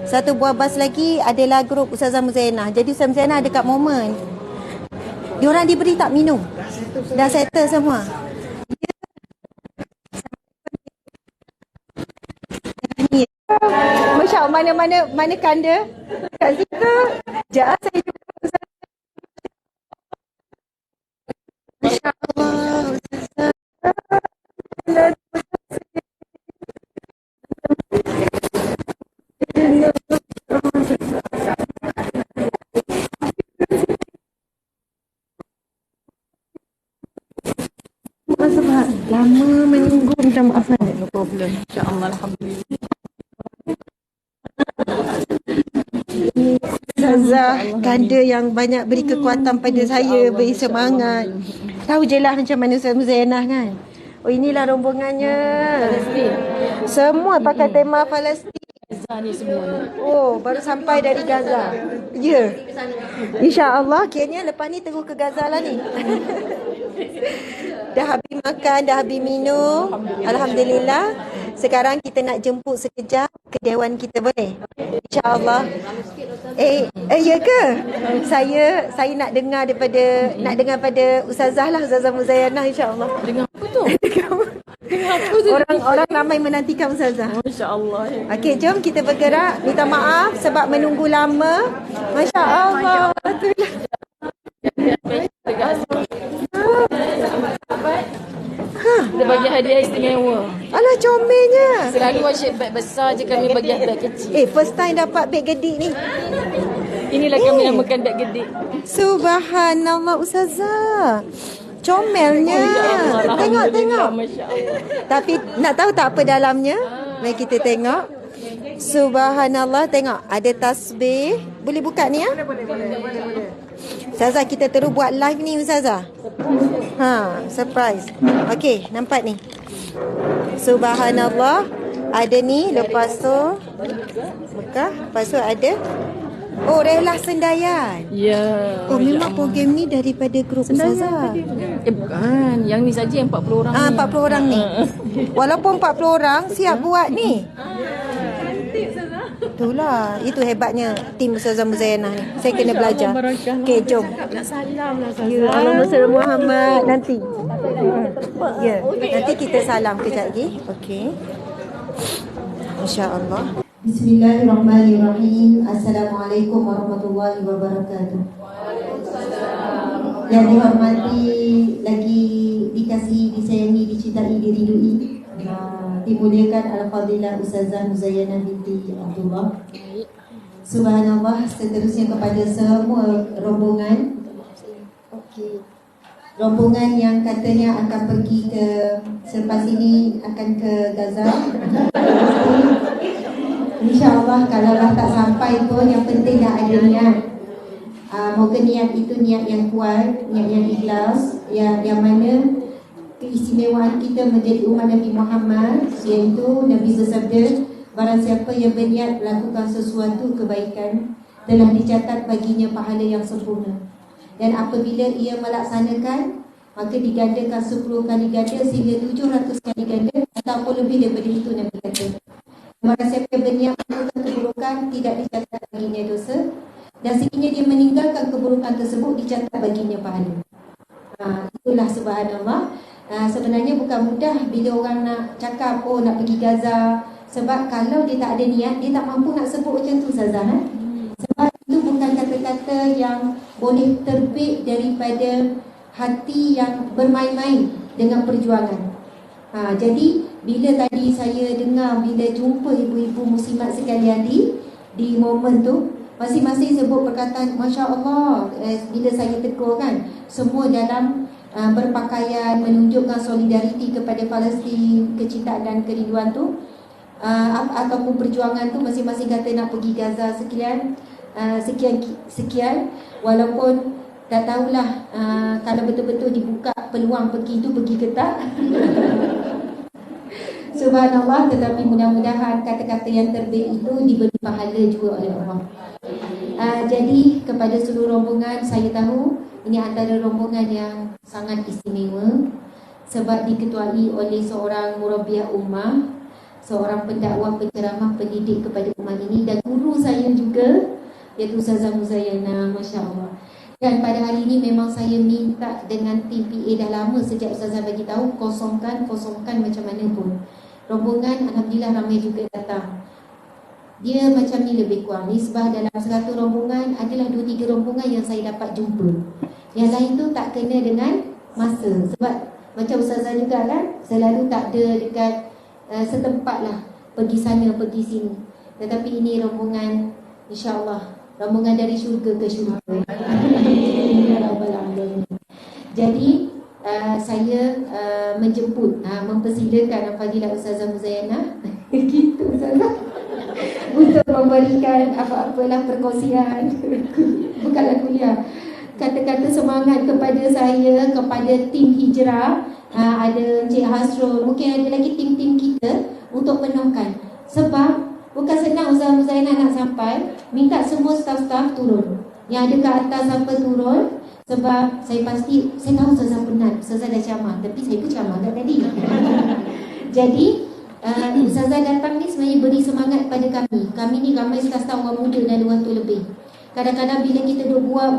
Satu buah bas lagi adalah grup Ustazah Muzayanah. Jadi Ustazah Muzayanah ada kat momen. Diorang diberi tak minum? Dah settle semua. Masya Allah, mana kanda kat situ. Sekejap saya jumpa Ustazah. Masya Allah, Ustazah. Lama menunggu, minta maaf. No problem. InsyaAllah, alhamdulillah. Ustazah kanda yang banyak beri kekuatan pada saya, beri semangat. Tahu je lah macam mana Ustazah Muzayanah kan. Oh, inilah rombongannya. Palestin. Semua pakai tema Palestin. Gaza ni semua. Oh, baru sampai dari Gaza. Ya. InsyaAllah kiranya lepas ni terus ke Gaza lah ni. Dah habis makan, dah habis minum. Alhamdulillah. Sekarang kita nak jemput sekejap ke dewan kita, boleh? InsyaAllah. Ya ke? Saya nak dengar pada Ustazah lah, Ustazah Muzayanah, insyaAllah. Dengar apa tu? Dengar apa tu? Orang ramai menantikan Ustazah. InsyaAllah. Okey, jom kita bergerak. Minta maaf sebab menunggu lama. Masya Allah. Dia bagi hadiah istimewa. Alah, comelnya. Selalu asyik beg besar je, kami bagi beg kecil. First time dapat beg gedik ni. Inilah kami namakan beg gedik. Subhanallah, Ustazah. Comelnya. Tengok. Masya Allah. Tapi nak tahu tak apa dalamnya? Mari kita tengok. Subhanallah, tengok. Ada tasbih. Boleh buka ni ya? Boleh. Ustazah, kita terus buat live ni Ustazah. Surprise. Okey, nampak ni. Subhanallah. Ada ni, lepas tu Mekah, lepas tu ada Rehlah Sendayan. Ya. Memang program ni daripada grup Ustazah. Bukan. Yang ni saja yang 40 orang ni. 40 orang ni. Walaupun 40 orang siap buat ni. Itulah, itu hebatnya tim Ustazah Muzayanah ni. Saya kena belajar. Okey, jom. Nak salam lah Ya, Allahumma salli Muhammad nanti. Ya, nanti kita salam kejap lagi. Okey. Masya-Allah. Bismillahirrahmanirrahim. Assalamualaikum warahmatullahi wabarakatuh. Yang dihormati, lagi dikasihi, disayangi, dicintai, diridui, dimuliakan Al-Fadilah Ustazah Muzayanah binti Abdullah. Subhanallah. Seterusnya kepada semua rombongan. Okey. Rombongan yang katanya akan pergi ke, selepas ini akan ke Gaza. InsyaAllah kalaulah tak sampai pun, yang penting dah ada niat. Moga niat itu niat yang kuat, niat yang ikhlas, yang mana keistimewaan kita menjadi umat Nabi Muhammad, iaitu Nabi bersabda, barang siapa yang berniat melakukan sesuatu kebaikan, telah dicatat baginya pahala yang sempurna. Dan apabila ia melaksanakan, maka digandakan 10 kali ganda sehingga 700 kali ganda, ataupun lebih daripada itu Nabi kata. Barang siapa yang berniat melakukan keburukan, tidak dicatat baginya dosa, dan sekiranya dia meninggalkan keburukan tersebut, dicatat baginya pahala. Itulah subhanallah. Sebenarnya bukan mudah bila orang nak cakap, nak pergi Gaza. Sebab kalau dia tak ada niat, dia tak mampu nak sebut macam tu Ustazah. Sebab itu bukan kata-kata yang boleh terbit daripada hati yang bermain-main dengan perjuangan. Jadi bila tadi saya dengar, bila jumpa ibu-ibu muslimat sekalian di momen tu, masing-masing sebut perkataan Masya Allah. Bila saya tegur kan, semua dalam berpakaian menunjukkan solidariti kepada Palestin, kecintaan dan kerinduan tu, ataupun perjuangan tu, masing-masing kata nak pergi Gaza sekian. Walaupun tak tahulah kalau betul-betul dibuka peluang pergi tu, pergi ke tak. Subhanallah. Tetapi mudah-mudahan kata-kata yang terbit itu diberi pahala juga oleh Allah. Jadi kepada seluruh rombongan, saya tahu ini antara rombongan yang sangat istimewa sebab diketuai oleh seorang murabiah ummah, seorang pendakwah, penceramah, pendidik kepada umat ini, dan guru partner juga, iaitu Ustazah Muzayana, Masya Allah. Dan pada hari ini memang saya minta dengan tim PA dah lama sejak Ustazah bagi tahu, kosongkan macam mana pun. Rombongan Alhamdulillah ramai juga datang. Dia macam ni lebih kurang, nisbah dalam 100 rombongan adalah 2-3 rombongan yang saya dapat jumpa. Yang lain tu tak kena dengan masa. Sebab macam Ustazah juga kan, selalu tak ada dekat setempat lah, pergi sana, pergi sini. Tetapi ini rombongan, insyaAllah, rombongan dari syurga ke syurga. Jadi saya menjemput, mempersilakan Fadilah Ustazah Muzayana gitu Ustazah, untuk memberikan apa-apalah perkongsian bukanlah kuliah, kata-kata semangat kepada saya, kepada tim hijrah. Ada Encik Hasrul, mungkin ada lagi tim-tim kita untuk penuhkan. Sebab bukan senang Ustazah Muzayana nak sampai, minta semua staf-staf turun. Yang ada ke atas apa turun. Sebab saya pasti, saya tahu Ustazah penat, Ustazah dah camah, tapi saya pun camah tak tadi. Jadi Ustazah datang ni sebenarnya beri semangat pada kami. Kami ni ramai staf-staf orang muda dan 200 lebih. Kadang-kadang bila kita duk buat,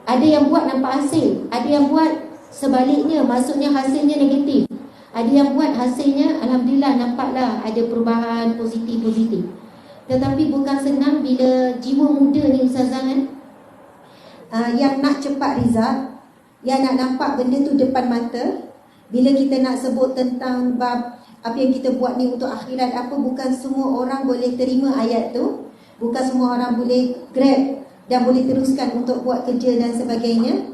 ada yang buat nampak hasil, ada yang buat sebaliknya, maksudnya hasilnya negatif. Ada yang buat hasilnya Alhamdulillah nampaklah ada perubahan positif-positif. Tetapi bukan senang bila jiwa muda ni Ustazah kan, yang nak cepat result, yang nak nampak benda tu depan mata. Bila kita nak sebut tentang bab apa yang kita buat ni untuk akhirat apa, bukan semua orang boleh terima ayat tu. Bukan semua orang boleh grab dan boleh teruskan untuk buat kerja dan sebagainya.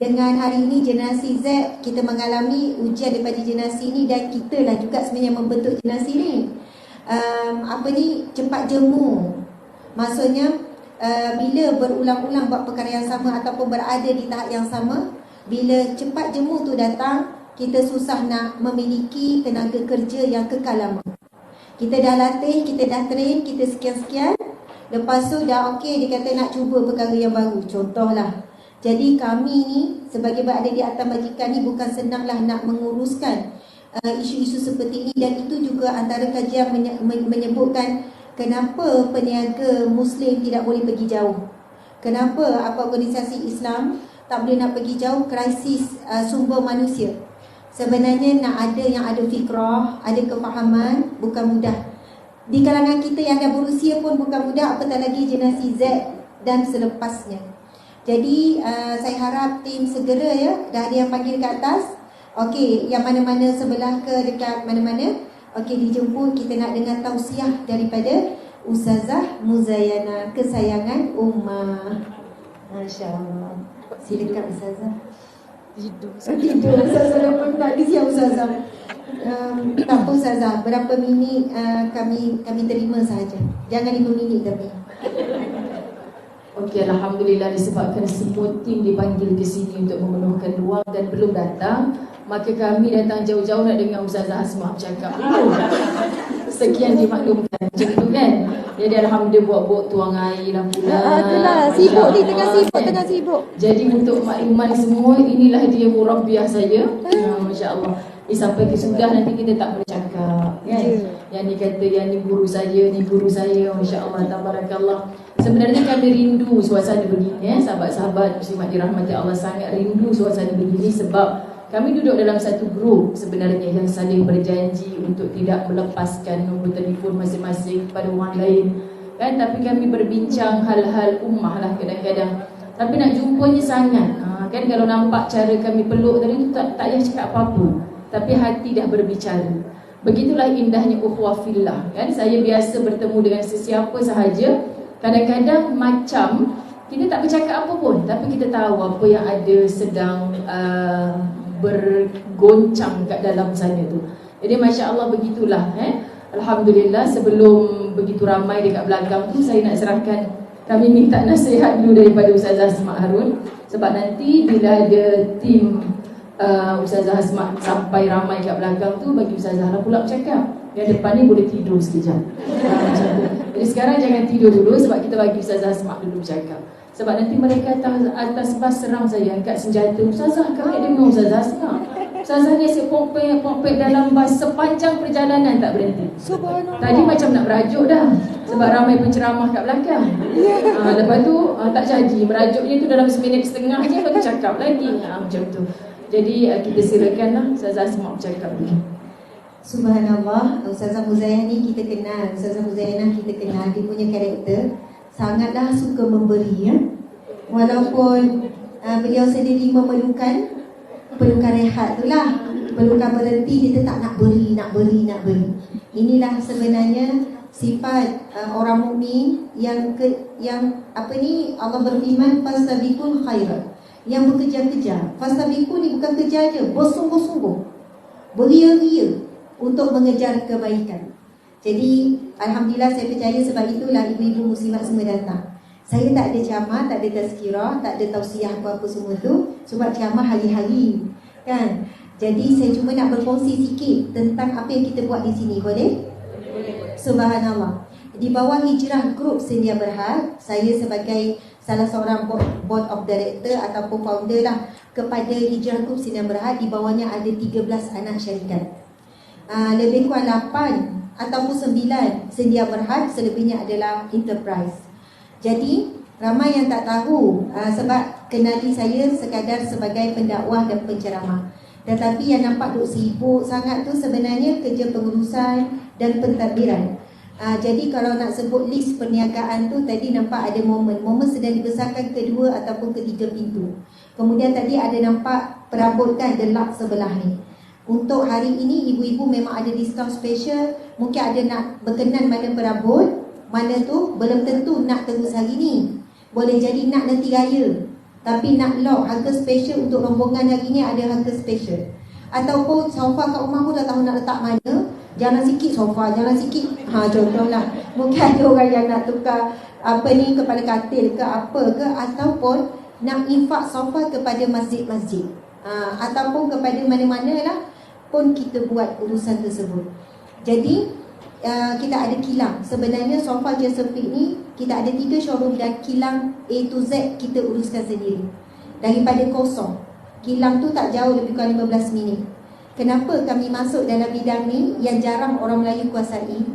Dengan hari ini generasi Z, kita mengalami ujian daripada generasi ini, dan kita lah juga sebenarnya membentuk generasi ni. Cepat jemu. Maksudnya bila berulang-ulang buat perkara yang sama ataupun berada di tahap yang sama, bila cepat jemu tu datang, kita susah nak memiliki tenaga kerja yang kekal lama. Kita dah latih, kita dah train, kita sekian-sekian, lepas tu dah okey, dia kata nak cuba perkara yang baru. Contohlah, jadi kami ni sebagai berada di atas majikan ni bukan senanglah nak menguruskan isu-isu seperti ini. Dan itu juga antara kajian menyebutkan kenapa peniaga Muslim tidak boleh pergi jauh. Kenapa organisasi Islam tak boleh nak pergi jauh? Krisis sumber manusia. Sebenarnya nak ada yang ada fikrah, ada kefahaman, bukan mudah. Di kalangan kita yang dah berusia pun bukan mudah, apatah lagi generasi Z dan selepasnya. Jadi saya harap tim segera ya, dah ada yang panggil ke atas. Okey, yang mana-mana sebelah ke dekat mana-mana, okey dijemput. Kita nak dengar tausiah daripada Ustazah Muzayana, kesayangan ummah. Masya-Allah. Silakan Ustazah. Tidur Ustazah dah penat di siap Ustazah. Tak apa Ustazah, berapa minit kami terima sahaja. Jangan 5 minit tapi. Okey, Alhamdulillah disebabkan semua tim dipanggil ke sini untuk memenuhkan ruang dan belum datang, maka kami datang jauh-jauh nak dengar Ustazah Asma bercakap. Sekian dimaklumkan macam tu kan. Jadi Alhamdulillah buat-buat tuang air lah pula. Itulah, sibuk ni, tengah sibuk. Jadi untuk makluman semua, inilah dia murabbiah saya. Masya Allah. Sampai ke sudah nanti kita tak boleh cakap kan? Yang ni kata yang ni guru saya, ni guru saya. Masya Allah, tabarakallah. Sebenarnya kami rindu suasana begini sahabat-sahabat muslimat dirahmati Allah, sangat rindu suasana begini. Sebab kami duduk dalam satu grup sebenarnya yang saling berjanji untuk tidak melepaskan nombor telefon masing-masing kepada orang lain kan. Tapi kami berbincang hal-hal ummah lah kadang-kadang. Tapi nak jumpanya sangat kan. Kalau nampak cara kami peluk tadi tu tak payah cakap apa-apa, tapi hati dah berbicara. Begitulah indahnya ukhuwah fillah kan. Saya biasa bertemu dengan sesiapa sahaja, kadang-kadang macam kita tak bercakap apa pun, tapi kita tahu apa yang ada sedang bergoncang kat dalam sana tu. Jadi Masya Allah begitulah Alhamdulillah. Sebelum begitu ramai dekat belakang tu, saya nak serahkan, kami minta nasihat dulu daripada Ustazah Asma Harun. Sebab nanti bila ada tim Ustazah Asma sampai ramai kat belakang tu, bagi Ustazah lah pula bercakap. Yang depan ni boleh tidur sekejap. Jadi sekarang jangan tidur dulu, sebab kita bagi Ustazah Asma dulu bercakap. Sebab nanti mereka atas bas serang saya, angkat senjata. Ustazah, kami dengar Ustazah Asma. Ustazah ni asyik pompek dalam bas sepanjang perjalanan tak berhenti. Subhanallah. Tadi macam nak merajuk dah sebab ramai penceramah kat belakang. Lepas tu tak jadi, merajuknya tu dalam 1.5 minit je baru cakap lagi. Macam tu. Jadi kita silakanlah Ustazah Asma bercakap dulu. Subhanallah, Ustazah Muzayyah ni kita kenal, Ustazah Muzayyah kita kenal, dia punya karakter sangatlah suka memberi ya. Walaupun beliau sendiri memerlukan rehat tu lah, perlukan berhenti, dia tetap nak beri. Inilah sebenarnya sifat orang mukmin yang Allah berfirman fastabiqul khairat, yang bekerja-kerja. Fastabiqu ni bukan kerja je, bersungguh-sungguh, beria-ria untuk mengejar kebaikan. Jadi alhamdulillah saya percaya sebab itulah ibu-ibu muslimat semua datang. Saya tak ada ceramah, tak ada tazkirah, tak ada tausiah apa-apa semua tu, sebab ceramah hari-hari kan. Jadi saya cuma nak berkongsi sikit tentang apa yang kita buat di sini, boleh? Subhanallah. Di bawah Hijrah Group Sedia Berhad, saya sebagai salah seorang board of director ataupun founder lah kepada Hijrah Group Sedia Berhad. Di bawahnya ada 13 anak syarikat. Lebih kurang 8 ataupun 9 Sedia Berhad, selebihnya adalah enterprise. Jadi ramai yang tak tahu sebab kenali saya sekadar sebagai pendakwah dan penceramah. Tetapi yang nampak duk sibuk sangat tu sebenarnya kerja pengurusan dan pentadbiran. Jadi kalau nak sebut list perniagaan tu, tadi nampak ada momen sedang dibesarkan kedua ataupun ketiga pintu. Kemudian tadi ada nampak perabotan delap sebelah ni. Untuk hari ini ibu-ibu memang ada diskaun special. Mungkin ada nak berkenan mana perabot, mana tu belum tentu nak terus hari ni. Boleh jadi nak nanti raya, tapi nak lock harga special untuk rombongan hari ni, ada harga special. Ataupun sofa kat rumah pun dah tahu nak letak mana, jalan sikit sofa, jalan sikit. Contohlah, mungkin ada orang yang nak tukar kepala katil ke apa ke, ataupun nak infak sofa kepada masjid-masjid, ataupun kepada mana-mana lah pun kita buat urusan tersebut. Jadi kita ada kilang. Sebenarnya sofa Chesapeake ni kita ada 3 showroom dan kilang A to Z kita uruskan sendiri. Daripada kosong, kilang tu tak jauh, lebih kurang 15 minit. Kenapa kami masuk dalam bidang ni yang jarang orang Melayu kuasai?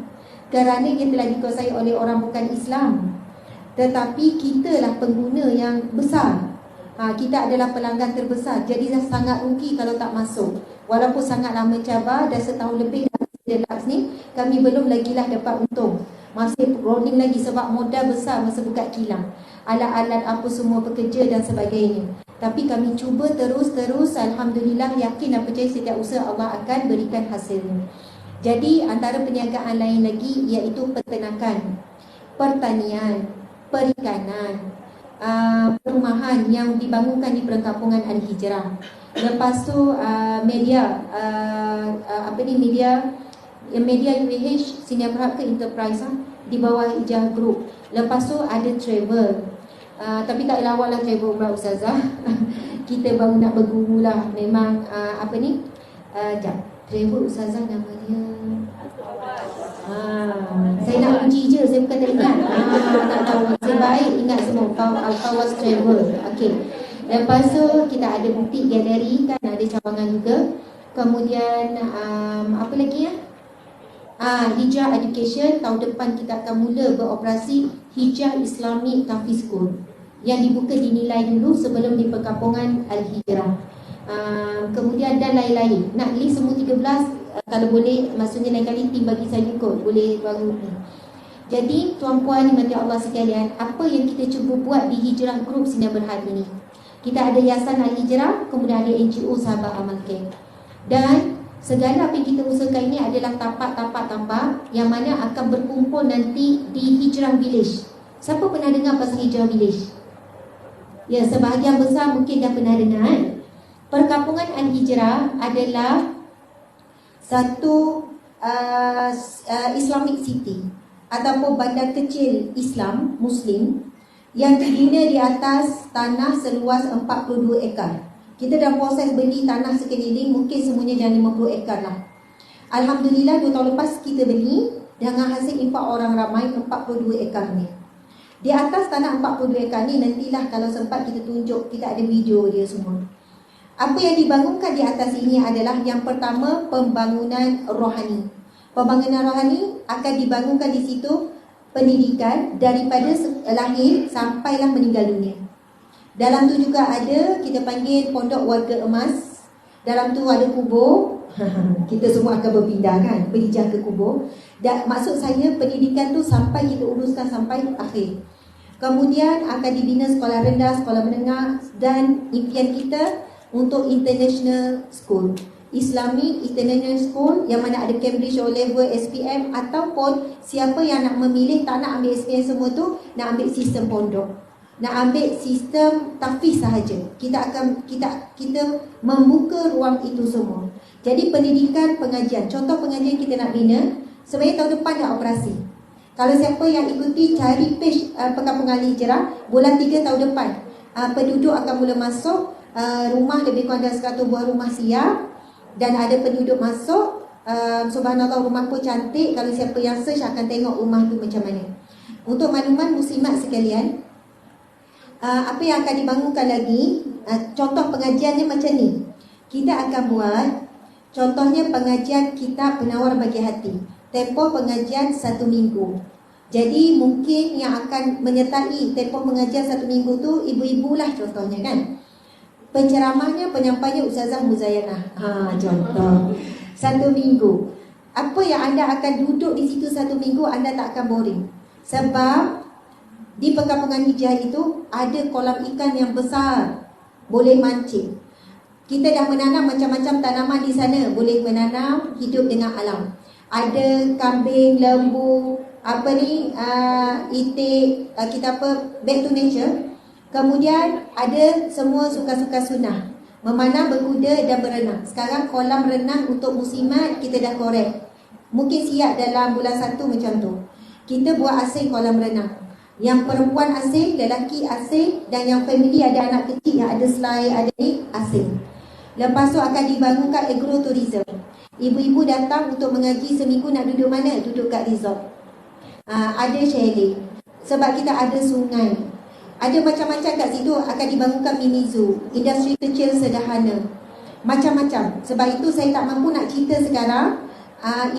Kerana ia telah dikuasai oleh orang bukan Islam. Tetapi kita lah pengguna yang besar. Kita adalah pelanggan terbesar. Jadi dah sangat rugi kalau tak masuk. Walaupun sangatlah mencabar, dah setahun lebih Deluxe ni kami belum lagi lah dapat untung. Masih rolling lagi sebab modal besar masa buka kilang, alat-alat apa semua pekerja dan sebagainya. Tapi kami cuba terus, alhamdulillah, yakin dan percaya setiap usaha Allah akan berikan hasilnya. Jadi antara perniagaan lain lagi iaitu peternakan, pertanian, perikanan, perumahan yang dibangunkan di perkampungan Al-Hijrah. Lepas tu media UAH Sedia Berhad ke Enterprise di bawah Hijrah Group. Lepas tu ada travel, tapi tak elawak lah travel pula Ustazah. Kita baru nak berguru lah. Memang travel Ustazah namanya saya nak uji je, saya bukan teringat. Tak tahu, saya baik ingat semua. Al-Fawaz Travel. Okey. Lepas tu kita ada butik galeri kan, ada cawangan juga. Kemudian apa lagi ya? Hijrah Education. Tahun depan kita akan mula beroperasi Hijrah Islamic Tahfiz School yang dibuka dinilai dulu sebelum di perkampungan Al-Hijrah. Kemudian dan lain-lain. Nak list semua 13, kalau boleh, maksudnya lain kali tim bagi saya kot, boleh baru ni. Jadi tuan-puan dimati Allah sekalian, apa yang kita cuba buat di Hijrah Group Sedia Berhad ini? Kita ada Yayasan Al-Hijrah, kemudian ada NGO Sahabat Amal Care. Dan segala apa yang kita usahakan ini adalah tapak-tapak yang mana akan berkumpul nanti di Hijrah Village. Siapa pernah dengar pasal Hijrah Village? Ya, sebahagian besar mungkin dah pernah dengar. Perkampungan Al-Hijrah adalah satu Islamic City ataupun bandar kecil Islam Muslim yang dibina di atas tanah seluas 42 ekar. Kita dah proses beli tanah sekeliling, mungkin semuanya dah 50 ekar lah. Alhamdulillah 2 tahun lepas kita beli dengan hasil impak orang ramai 42 ekar ni. Di atas tanah 42 ekar ni nantilah kalau sempat kita tunjuk, kita ada video dia semua. Apa yang dibangunkan di atas ini adalah yang pertama, pembangunan rohani. Pembangunan rohani akan dibangunkan di situ pendidikan daripada lahir sampailah meninggal dunia. Dalam tu juga ada, kita panggil pondok warga emas. Dalam tu ada kubur. Kita semua akan berpindah kan, berhijrah ke kubur. Dan maksud saya pendidikan tu sampai kita uruskan sampai akhir. Kemudian akan dibina sekolah rendah, sekolah menengah, dan impian kita untuk international school, Islamic International School, yang mana ada Cambridge O-Level, SPM, ataupun siapa yang nak memilih tak nak ambil SPM semua tu, nak ambil sistem pondok, nak ambil sistem tahfiz sahaja. Kita membuka ruang itu semua. Jadi pendidikan, pengajian, contoh pengajian kita nak bina, sebenarnya tahun depan dah operasi. Kalau siapa yang ikuti, cari page Perkampungan Al-Hijrah, bulan 3 tahun depan, penduduk akan mula masuk, rumah lebih kurang dari 100 buah rumah siap, dan ada penduduk masuk. Subhanallah, rumah pun cantik. Kalau siapa yang search akan tengok rumah tu macam mana. Untuk makluman muslimat sekalian, apa yang akan dibangunkan lagi, contoh pengajiannya macam ni. Kita akan buat contohnya pengajian kitab Penawar Bagi Hati. Tempoh pengajian 1 minggu. Jadi mungkin yang akan menyertai tempoh pengajian 1 minggu tu ibu-ibu lah contohnya kan. Penceramahnya, penyampainya Ustazah Muzayanah. Contoh 1 minggu. Apa yang anda akan duduk di situ 1 minggu, anda tak akan boring. Sebab di Perkampungan Hijrah itu ada kolam ikan yang besar, boleh mancing. Kita dah menanam macam-macam tanaman di sana, boleh menanam, hidup dengan alam. Ada kambing, lembu, itik, kita back to nature. Kemudian ada semua suka-suka sunnah, memanah, berkuda dan berenang. Sekarang kolam renang untuk muslimat kita dah korek. Mungkin siap dalam bulan 1 macam tu. Kita buat asing kolam renang. Yang perempuan asing, lelaki asing, dan yang family ada anak kecil yang ada slide, ada ni asing. Lepas tu akan dibangunkan agrotourism. Ibu-ibu datang untuk mengaji seminggu, nak duduk mana? Duduk kat resort. Ada chalet. Sebab kita ada sungai. Ada macam-macam kat situ. Akan dibangunkan mini zoo, industri kecil sederhana, macam-macam. Sebab itu saya tak mampu nak cerita sekarang.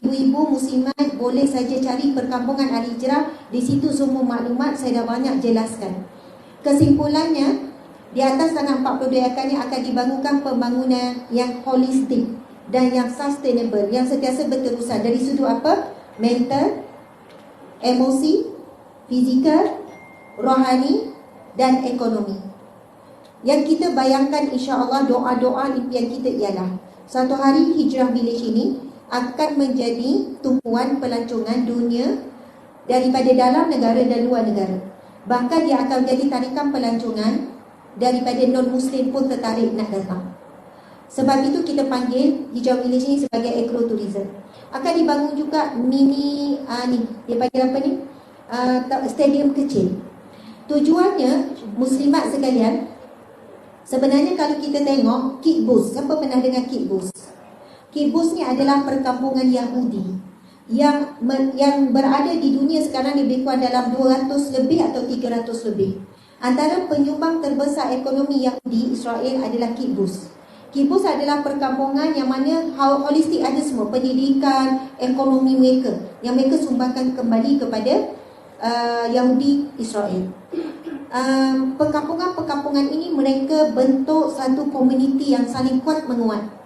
Ibu-ibu muslimat boleh saja cari Perkampungan Al-Hijrah. Di situ semua maklumat saya dah banyak jelaskan. Kesimpulannya, di atas tanah 42 ekar ni akan dibangunkan pembangunan yang holistik dan yang sustainable, yang sentiasa berterusan. Dari sudut apa? Mental, emosi, fizikal, rohani dan ekonomi. Yang kita bayangkan insya-Allah, doa-doa impian kita ialah satu hari Hijrah Village ini akan menjadi tumpuan pelancongan dunia daripada dalam negara dan luar negara. Bahkan dia akan menjadi tarikan pelancongan daripada non-Muslim pun tertarik nak datang. Sebab itu kita panggil Hijrah Village ini sebagai agrotourism. Akan dibangun juga mini dia panggil apa ni? Stadium kecil. Tujuannya muslimat sekalian, sebenarnya kalau kita tengok kibbutz, siapa pernah dengar kibbutz? Kibbutz ni adalah perkampungan Yahudi yang berada di dunia sekarang lebih kurang dalam 200 lebih atau 300 lebih. Antara penyumbang terbesar ekonomi Yahudi Israel adalah kibbutz. Kibbutz adalah perkampungan yang mana holistik, ada semua pendidikan, ekonomi mereka, yang mereka sumbangkan kembali kepada Yahudi Israel. Perkampungan-perkampungan ini mereka bentuk satu komuniti yang saling kuat menguat.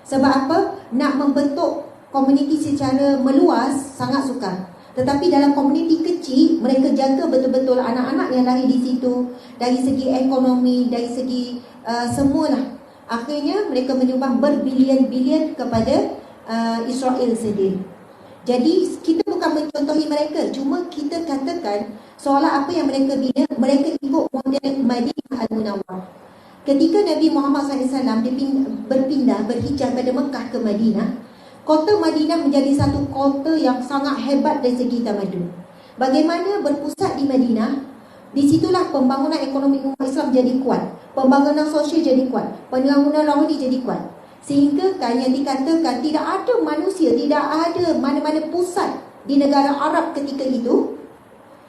Sebab apa? Nak membentuk komuniti secara meluas sangat sukar. Tetapi dalam komuniti kecil, mereka jaga betul-betul anak-anak yang lahir di situ. Dari segi ekonomi, dari segi semualah. Akhirnya mereka menyumbang berbilion-bilion kepada Israel sendiri. Jadi kita bukan mencontohi mereka, cuma kita katakan seolah apa yang mereka bina, mereka ikut model Madinah Al-Munawwarah. Ketika Nabi Muhammad SAW berpindah, berhijrah pada Mekah ke Madinah, kota Madinah menjadi satu kota yang sangat hebat dari segi tamadun. Bagaimana berpusat di Madinah, disitulah pembangunan ekonomi umat Islam jadi kuat, pembangunan sosial jadi kuat, pembangunan rohani jadi kuat. Sehingga kan yang dikatakan tidak ada manusia, tidak ada mana-mana pusat di negara Arab ketika itu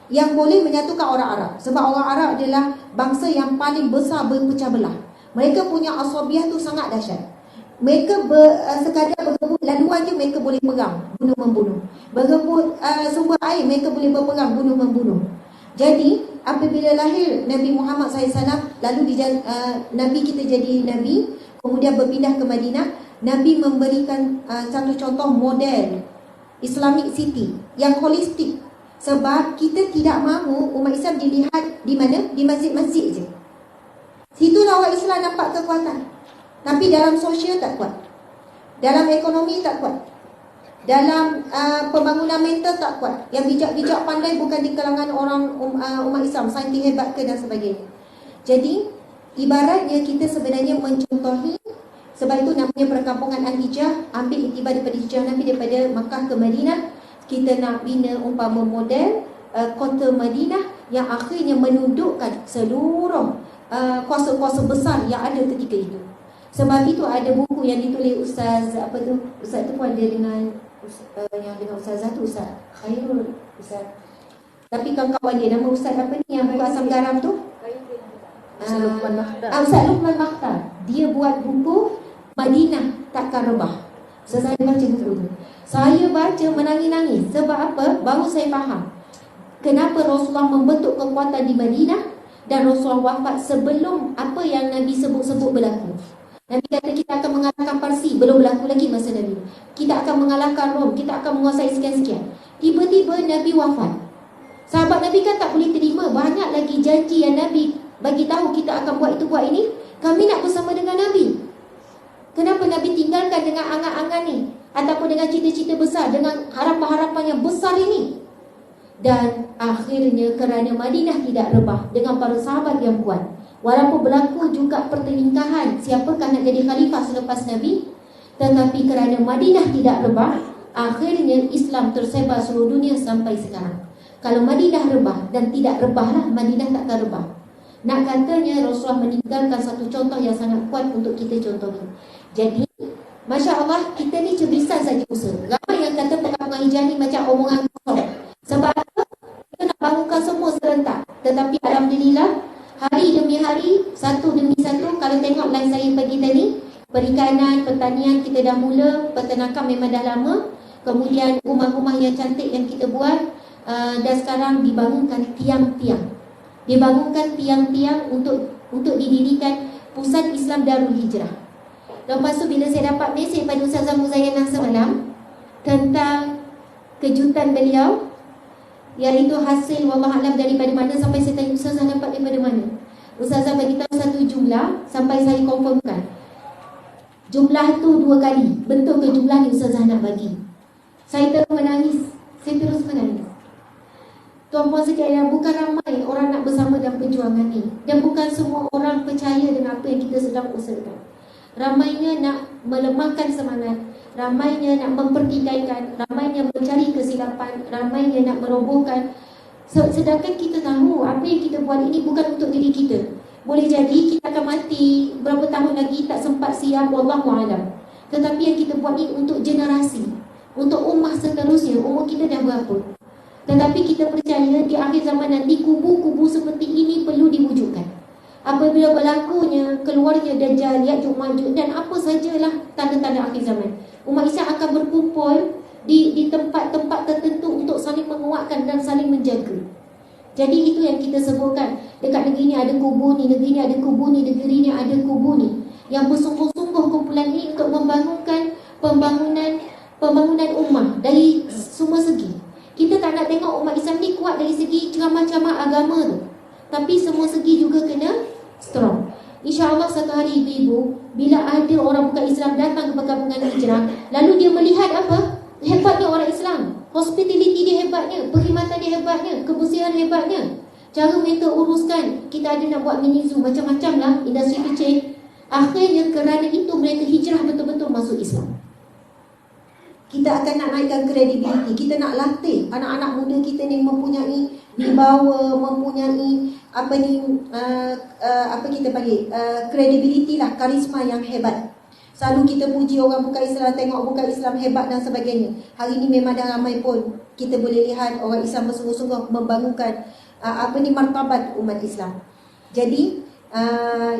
yang boleh menyatukan orang Arab. Sebab orang Arab adalah bangsa yang paling besar berpecah belah. Mereka punya asabiah tu sangat dahsyat. Mereka sekadar berebut laluan je mereka boleh perang, bunuh-membunuh. Berebut sumber air mereka boleh berperang, bunuh-membunuh. Jadi apabila lahir Nabi Muhammad SAW, lalu Nabi kita jadi Nabi, kemudian berpindah ke Madinah, Nabi memberikan satu contoh model Islamic City yang holistik. Sebab kita tidak mahu umat Islam dilihat di mana? Di masjid-masjid je. Situlah orang Islam nampak kekuatan. Tapi dalam sosial tak kuat, dalam ekonomi tak kuat, dalam pembangunan mental tak kuat. Yang bijak-bijak pandai bukan di kalangan orang umat Islam, saintis hebat ke dan sebagainya. Jadi ibaratnya kita sebenarnya mencontohi. Sebab itu namanya perkampungan Al-Hijrah, ambil iktibar daripada hijrah Nabi daripada Makkah ke Madinah. Kita nak bina umpama model kota Madinah yang akhirnya menundukkan seluruh kuasa-kuasa besar yang ada ketika itu. Sebab itu ada buku yang ditulis Ustaz Ustaz tu pun ada dengan yang dengan Ustazah tu, Ustaz Khairul, Ustaz. Tapi kawan-kawan dia nama Ustaz apa ni yang buku Asam Garam tu? Ustaz Luqman Makhtar. Ustaz Luqman Makhtar. Dia buat buku Madinah Takkan Rebah. Saya baca buku tu. Saya baca menangis-nangis. Sebab apa? Baru saya faham kenapa Rasulullah membentuk kekuatan di Madinah dan Rasulullah wafat sebelum apa yang Nabi sebut-sebut berlaku. Nabi kata kita akan mengalahkan Parsi, belum berlaku lagi masa Nabi. Kita akan mengalahkan Rom, kita akan menguasai sekian-sekian. Tiba-tiba Nabi wafat. Sahabat Nabi kan tak boleh terima. Banyak lagi janji yang Nabi bagi tahu kita akan buat itu, buat ini. Kami nak bersama dengan Nabi. Kenapa Nabi tinggalkan dengan angan-angan ni? Ataupun dengan cita-cita besar, dengan harapan-harapan yang besar ini? Dan akhirnya kerana Madinah tidak rebah dengan para sahabat yang kuat, walaupun berlaku juga pertelingkahan siapakah nak jadi khalifah selepas Nabi, tetapi kerana Madinah tidak rebah, akhirnya Islam tersebar seluruh dunia sampai sekarang. Kalau Madinah rebah, dan tidak rebahlah, Madinah takkan rebah. Nak katanya Rasulullah meninggalkan satu contoh yang sangat kuat untuk kita contohi. Jadi Masya Allah, kita ni cebisan saja usaha. Ramai yang kata perkampungan hijrah ni macam omongan kosong. Sebab apa? Kita nak bangunkan semua serentak. Tetapi Alhamdulillah, hari demi hari, satu demi satu, kalau tengok live saya pagi tadi, perikanan, pertanian kita dah mula, peternakan memang dah lama. Kemudian rumah-rumah yang cantik yang kita buat, dan sekarang dibangunkan tiang-tiang. Dibangunkan tiang-tiang untuk didirikan Pusat Islam Darul Hijrah. Lepas tu bila saya dapat mesej pada Ustazah Muzayanah semalam tentang kejutan beliau, iaitu hasil wallahualam daripada mana, sampai saya tanya Ustazah dapat daripada mana. Ustazah bagi tahu satu jumlah sampai saya confirmkan. Jumlah tu 2 kali. Betul ke jumlah ni Ustazah nak bagi? Saya terus menangis. Tuan-puan sekalian, bukan ramai orang nak bersama dalam perjuangan ni. Dan bukan semua orang percaya dengan apa yang kita sedang usahakan. Ramainya nak melemahkan semangat, ramainya nak mempertikaikan, ramainya mencari kesilapan, ramainya nak merobohkan. Sedangkan kita tahu apa yang kita buat ini bukan untuk diri kita. Boleh jadi kita akan mati berapa tahun lagi, tak sempat siap, wallahualam. Tetapi yang kita buat ini untuk generasi, untuk ummah seterusnya. Umur kita dah berapa? Tetapi kita percaya di akhir zaman nanti kubu-kubu seperti ini perlu diwujudkan. Apabila berlakunya keluarnya Dajjal, Ya'juj Ma'juj dan apa sajalah tanda-tanda akhir zaman, umat Islam akan berkumpul di tempat-tempat tertentu untuk saling menguatkan dan saling menjaga. Jadi itu yang kita sebutkan. Dekat negeri ni ada kubu ni, negeri ni ada kubu ni, negeri ni ada kubu ni. Yang bersungguh-sungguh kumpulan ini untuk membangunkan pembangunan ummah dari semua segi. Kita tak nak tengok umat Islam ni kuat dari segi ceramah-ceramah agama tu, tapi semua segi juga kena strong. InsyaAllah satu hari ibu-ibu, bila ada orang bukan Islam datang ke perkampungan hijrah, lalu dia melihat apa? Hebatnya orang Islam, hospitality dia hebatnya, perkhidmatan dia hebatnya, kebersihan hebatnya, cara mereka uruskan. Kita ada nak buat mini zoo, macam-macam lah, industri kecil. Akhirnya kerana itu mereka hijrah betul-betul masuk Islam. Kita akan nak naikkan kredibiliti. Kita nak latih anak-anak muda kita ni mempunyai wibawa, mempunyai apa kita panggil kredibiliti lah, karisma yang hebat. Selalu kita puji orang bukan Islam, tengok bukan Islam hebat dan sebagainya. Hari ini memang dah ramai pun kita boleh lihat orang Islam bersungguh-sungguh membangunkan martabat umat Islam. Jadi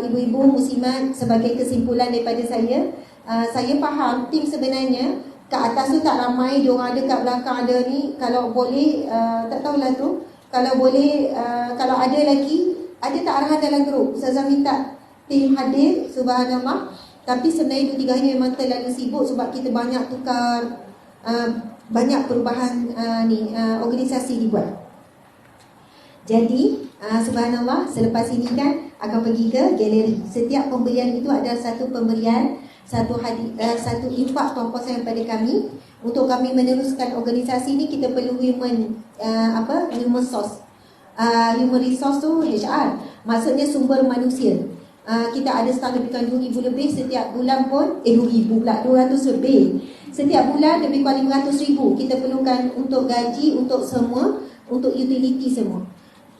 ibu-ibu muslimat, sebagai kesimpulan daripada saya faham tim sebenarnya kat atas tu tak ramai, diorang ada kat belakang ada ni. Kalau boleh, tak tahulah tu, kalau boleh, kalau ada lagi, ada tak arahan dalam grup Ustazah minta tim hadir, subhanallah. Tapi sebenarnya 2-3 hari memang terlalu sibuk sebab kita banyak tukar, banyak perubahan organisasi dibuat. Jadi subhanallah, selepas ini kan akan pergi ke galeri. Setiap pemberian itu adalah satu pemberian, satu infak tuan-puan daripada kami. Untuk kami meneruskan organisasi ini, kita perlu human resource. Human resource tu HR, maksudnya sumber manusia. Kita ada staf lebih kurang 2,000 lebih. Setiap bulan pun 2,000 pula, 200 lebih. Setiap bulan lebih kurang 500,000 kita perlukan untuk gaji, untuk semua, untuk utility semua.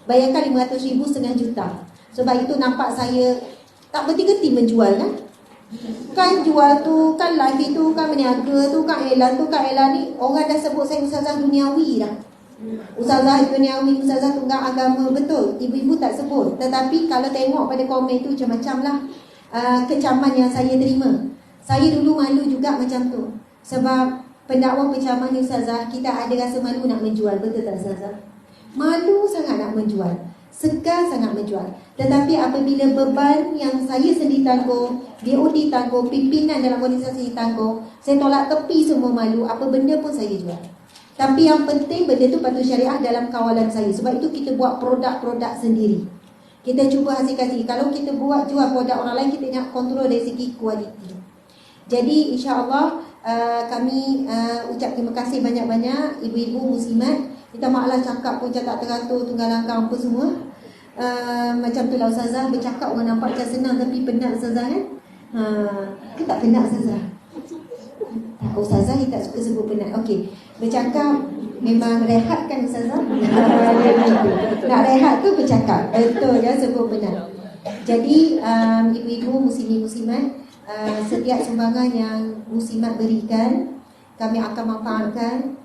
Bayangkan 500,000 setengah juta. Sebab itu nampak saya tak berhenti-henti menjual kan. Kan jual tu, kan live itu, kan meniaga tu, kan elan tu, kan elan ni. Orang dah sebut saya ustazah duniawi dah. Ustazah duniawi, ustazah tunggang agama, betul. Ibu-ibu tak sebut. Tetapi kalau tengok pada komen tu macam-macam lah kecaman yang saya terima. Saya dulu malu juga macam tu. Sebab pendakwah pencaman ustazah, kita ada rasa malu nak menjual, betul tak ustazah? Malu sangat nak menjual, segan sangat menjual. Tetapi apabila beban yang saya sendiri tanggung, DOD tanggung, pimpinan dalam organisasi tanggung, saya tolak tepi semua malu, apa benda pun saya jual. Tapi yang penting benda tu patut syariah dalam kawalan saya. Sebab itu kita buat produk-produk sendiri. Kita cuba hasilkan sendiri. Kalau kita buat jual produk orang lain, kita nak kontrol dari segi kualiti. Jadi insya-Allah kami ucap terima kasih banyak-banyak ibu-ibu muslimat. Minta maaf lah cakap pun tak teratur, tunggal langkah apa semua. Macam tu lah ustazah, bercakap orang nampak macam senang tapi penat ustazah kan. Ke tak penat ustazah? Tak, ustazah dia tak suka sebut penat. Okey, bercakap memang rehat kan ustazah? Nak rehat tu bercakap, betul ya, sebut penat. Jadi ibu-ibu muslimin-muslimat, setiap sumbangan yang muslimat berikan, kami akan manfaatkan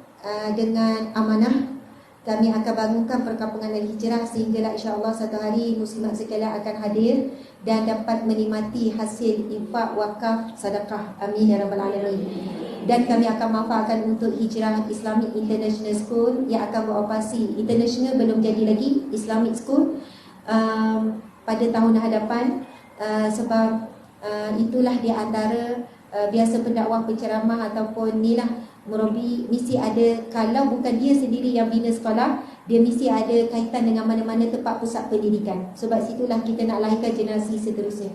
dengan amanah. Kami akan bangunkan perkampungan Al-Hijrah sehinggalah insya-Allah satu hari muslimat sekalian akan hadir dan dapat menikmati hasil infak, wakaf, sedekah. Amin ya rabbal alamin. Dan kami akan manfaatkan untuk Hijrah Islamic International School yang akan beroperasi. International belum jadi lagi, Islamic School pada tahun hadapan, sebab itulah di antara biasa pendakwah, penceramah ataupun inilah murabi mesti ada, kalau bukan dia sendiri yang bina sekolah, dia mesti ada kaitan dengan mana-mana tempat pusat pendidikan. Sebab situlah kita nak lahirkan generasi seterusnya.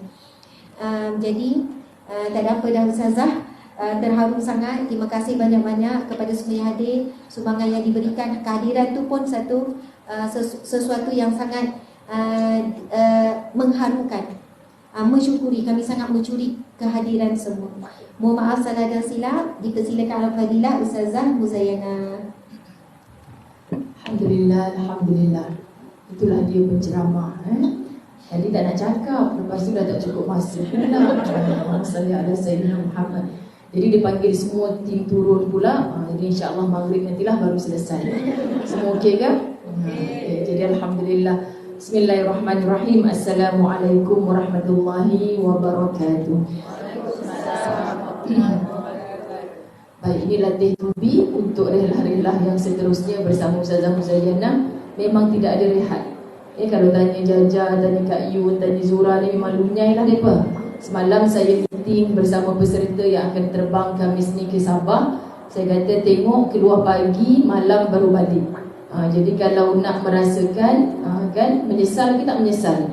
Jadi tak ada apa dah ustazah, terharu sangat. Terima kasih banyak-banyak kepada semua yang hadir. Sumbangan yang diberikan, kehadiran tu pun satu sesuatu yang sangat mengharukan. Mensyukuri, kami sangat mencuri kehadiran semua. Mohon maaf salah dan silap. Dipersilakan Al-Fadilah Ustazah Muzayyana. Alhamdulillah, Alhamdulillah. Itulah dia penceramah. Jadi tak nak cakap, lepas tu dah tak cukup masa. Allahumma salli ala Sayyidina Muhammad. Jadi dia panggil semua tim turun pula. Jadi insya-Allah maghrib nantilah baru selesai. Semua okey ke? Okay. Jadi Alhamdulillah. Bismillahirrahmanirrahim. Assalamualaikum warahmatullahi wabarakatuh. Baik, ini latih tubi untuk rehlah-rehlah yang seterusnya bersama Ustazah Muzayyana. Memang tidak ada rehat. Kalau tanya Jaja, tanya Kak Yun, tanya Zura ni memang lunyai lah mereka. Semalam saya meeting bersama peserta yang akan terbang Khamis ni ke Sabah. Saya kata tengok keluar pagi, malam baru balik. Jadi kalau nak merasakan kan, menyesal ke tak menyesal.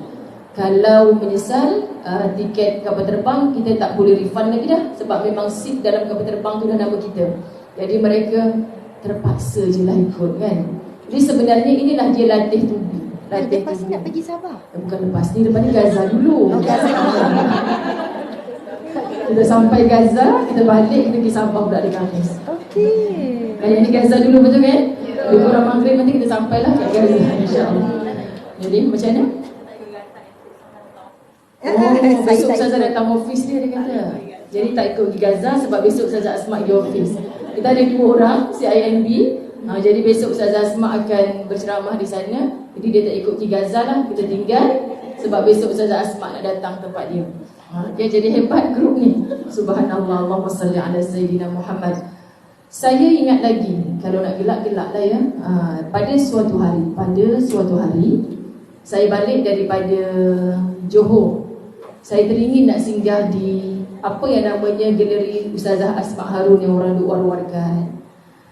Kalau menyesal, tiket kapal terbang kita tak boleh refund lagi dah. Sebab memang seat dalam kapal terbang tu dah nama kita. Jadi mereka terpaksa je lah ikut kan. Jadi sebenarnya inilah dia latih tubi. Lepas ni nak pergi Sabah? Bukan lepas ni, lepas ni Gaza dulu. Kita sampai Gaza, kita balik, kita pergi Sabah pula di Khamis. Okey. Kayak ni Gaza dulu, betul kan? Lebih kurang maghrib nanti kita sampailah kat Gaza, insya-Allah. Jadi macam mana? Besok Ustazah datang office dia kata. Jadi tak ikut pergi Gaza sebab besok Ustazah Asma di office. Kita ada 2 orang, CIMB. Jadi besok Ustazah Asma akan berceramah di sana. Jadi dia tak ikut pergi Gaza lah, kita tinggal. Sebab besok Ustazah Asma nak datang tempat dia. Okay, jadi hebat grup ni. Subhanallah, Allahumma salli ala Sayyidina Muhammad. Saya ingat lagi, kalau nak gelak-gelak lah ya, pada suatu hari saya balik daripada Johor. Saya teringin nak singgah di apa yang namanya galeri Ustazah Asma Harun yang orang duk war-warkan.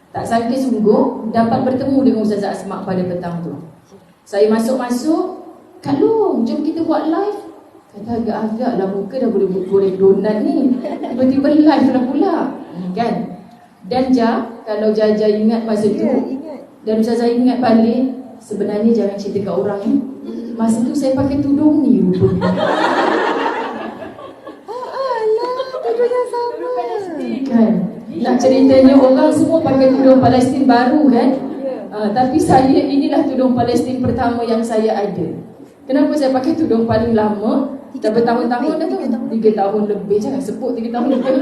Tak sangka sungguh dapat bertemu dengan Ustazah Asma pada petang tu. Saya masuk-masuk, Kak Long, jom kita buat live. Kata agak-agak lah muka dah boleh goreng donat ni. Tiba-tiba live lah pula. Kan? Dan kalau Jaja ingat masa tu, dan Ustazah ingat balik, sebenarnya jangan cerita kat orang ni. Masa tu saya pakai tudung ni rupanya. Tudung yang sama. Kan? Nak ceritanya orang semua pakai tudung Palestin baru kan? Tapi saya, inilah tudung Palestin pertama yang saya ada. Kenapa saya pakai tudung paling lama? Dah bertahun-tahun dah tu. 3 tahun lebih. Jangan sebut 3 tahun lebih.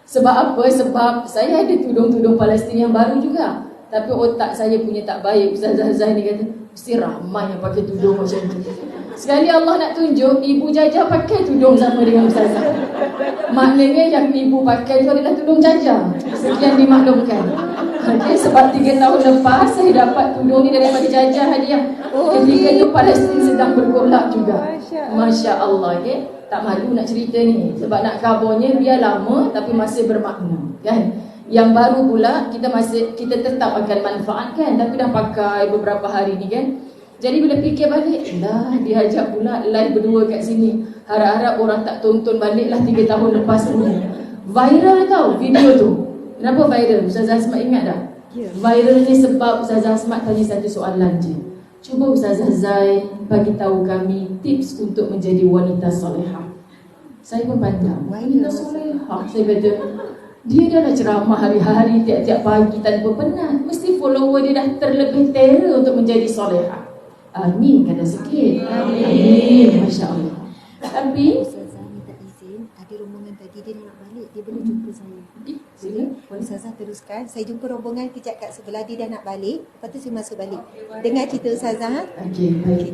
Sebab apa? Sebab saya ada tudung-tudung Palestin yang baru juga. Tapi otak saya punya tak baik. Ustazah Zah ni kata, mesti ramai yang pakai tudung macam tu. Sekali Allah nak tunjuk, Ibu Jaja pakai tudung sama dengan Ustazah. Maknanya yang ibu pakai tu adalah tudung Jaja. Sekian dimaklumkan. Okay, sebab 3 tahun lepas saya dapat tudung ni daripada Jaja hadiah. Ketika itu Palestin sedang bergolak juga. Masya Allah. Okay? Tak malu nak cerita ni. Sebab nak kabarnya biar lama tapi masih bermakna. Kan? Yang baru pula kita tetap akan manfaatkan. Tapi dah pakai beberapa hari ni kan. Jadi bila fikir balik, lah dia ajak pula live berdua kat sini. Harap-harap orang tak tonton balik lah 3 tahun lepas ni. Viral tau video tu. Kenapa viral? Ustazah Asmat ingat tak? Viral ni sebab Ustazah Asmat tanya satu soalan je. Cuba Ustazah Zai bagi tahu kami tips untuk menjadi wanita solehah. Saya pun pandang, wanita solehah. Saya kata, dia dah nak ceramah hari-hari tiap-tiap pagi tanpa penat. Mesti follower dia dah terlebih terror untuk menjadi solehah. Amin kata sikit. Amin. Masya Allah. Tapi Ustazah minta izin, ada rombongan tadi dia nak balik. Dia boleh jumpa saya. sila. Ustazah teruskan. Saya jumpa rombongan kejap kat sebelah. Dia dah nak balik. Lepas tu saya masuk balik. Dengar cerita Ustazah. Okey, baik.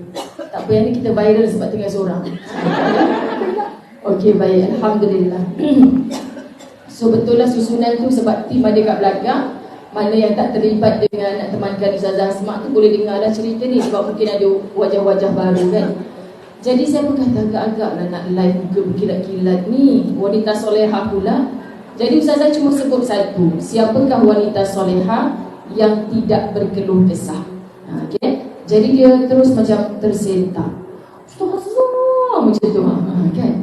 Tak apa, yang ni kita viral sebab tinggal seorang. Okey, baik. Alhamdulillah. So betul lah susunan tu sebab tim ada kat belakang. Mana yang tak terlibat dengan nak temankan Ustazah Asma tu boleh dengar lah cerita ni. Sebab mungkin ada wajah-wajah baru kan. Jadi saya pun kata agak-agak lah nak live muka berkilat-kilat ni. Wanita solehah pula. Jadi Ustazah cuma sebut satu. Siapakah wanita solehah yang tidak berkeluh kesah? Okay? Jadi dia terus macam tersentak. Ustazah macam tu kan.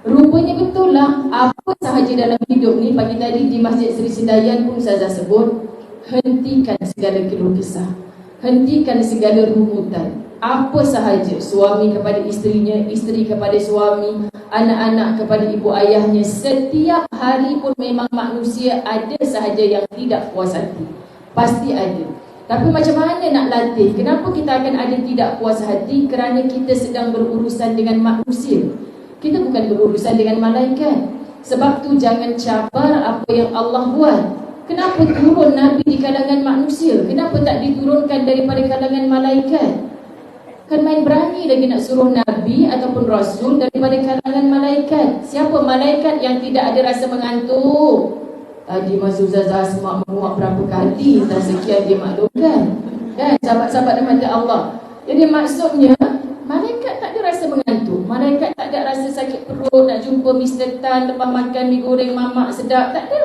Rupanya betul lah. Apa sahaja dalam hidup ni. Pagi tadi di Masjid Seri Sedayan pun Ustazah sebut, hentikan segala keluh kesah, hentikan segala rumutan. Apa sahaja, suami kepada isterinya, isteri kepada suami, anak-anak kepada ibu ayahnya. Setiap hari pun memang manusia ada sahaja yang tidak puas hati. Pasti ada. Tapi macam mana nak latih? Kenapa kita akan ada tidak puas hati? Kerana kita sedang berurusan dengan manusia. Kita bukan berurusan dengan malaikat. Sebab tu jangan cabar apa yang Allah buat. Kenapa turun Nabi di kalangan manusia? Kenapa tak diturunkan daripada kalangan malaikat? Kan main berani lagi nak suruh Nabi ataupun Rasul daripada kalangan malaikat. Siapa malaikat yang tidak ada rasa mengantuk? Tadi Mas Ustazah Asma menguap berapa kali dan sekian dia maklumkan. Dan sahabat-sahabat rahmat Allah. Jadi maksudnya malaikat tak ada rasa mengantuk. Malaikat tak ada rasa sakit perut nak jumpa Mr. Tan lepas makan mi goreng mamak sedap. Tak ada.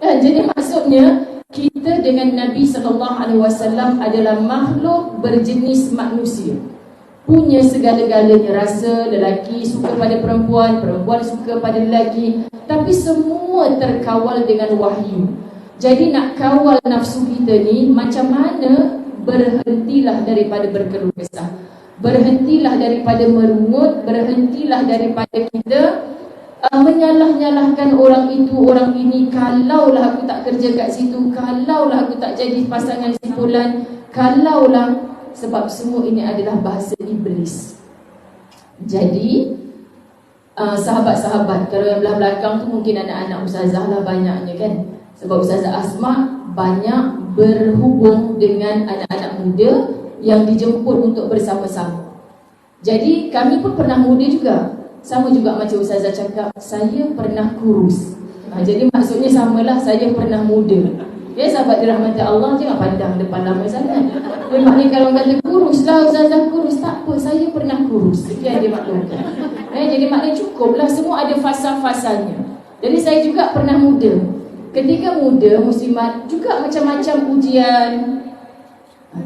Jadi maksudnya kita dengan Nabi SAW adalah makhluk berjenis manusia. Punya segala-galanya. Rasa lelaki suka pada perempuan, perempuan suka pada lelaki. Tapi semua terkawal dengan wahyu. Jadi nak kawal nafsu kita ni, macam mana? Berhentilah daripada berkeluh kesah. Berhentilah daripada merungut. Berhentilah daripada kita menyalah-nyalahkan orang itu, orang ini. Kalaulah aku tak kerja kat situ, kalaulah aku tak jadi pasangan si fulan, kalaulah. Sebab semua ini adalah bahasa iblis. Jadi sahabat-sahabat, kalau yang belah belakang tu mungkin anak-anak Ustazah lah banyaknya kan. Sebab Ustazah Asma banyak berhubung dengan anak-anak muda yang dijemput untuk bersama-sama. Jadi kami pun pernah muda juga. Sama juga macam Ustazah cakap, saya pernah kurus. Jadi maksudnya samalah, saya pernah muda. Ya, sahabat dirahmati Allah, jangan pandang depan lama sangat. Dia maknanya kalau kata kurus lah Ustazah, kurus, tak apa, saya pernah kurus. Itu yang dia maklumkan. Jadi maknanya cukuplah, semua ada fasa-fasanya. Jadi saya juga pernah muda. Ketika muda, muslimat juga macam-macam ujian.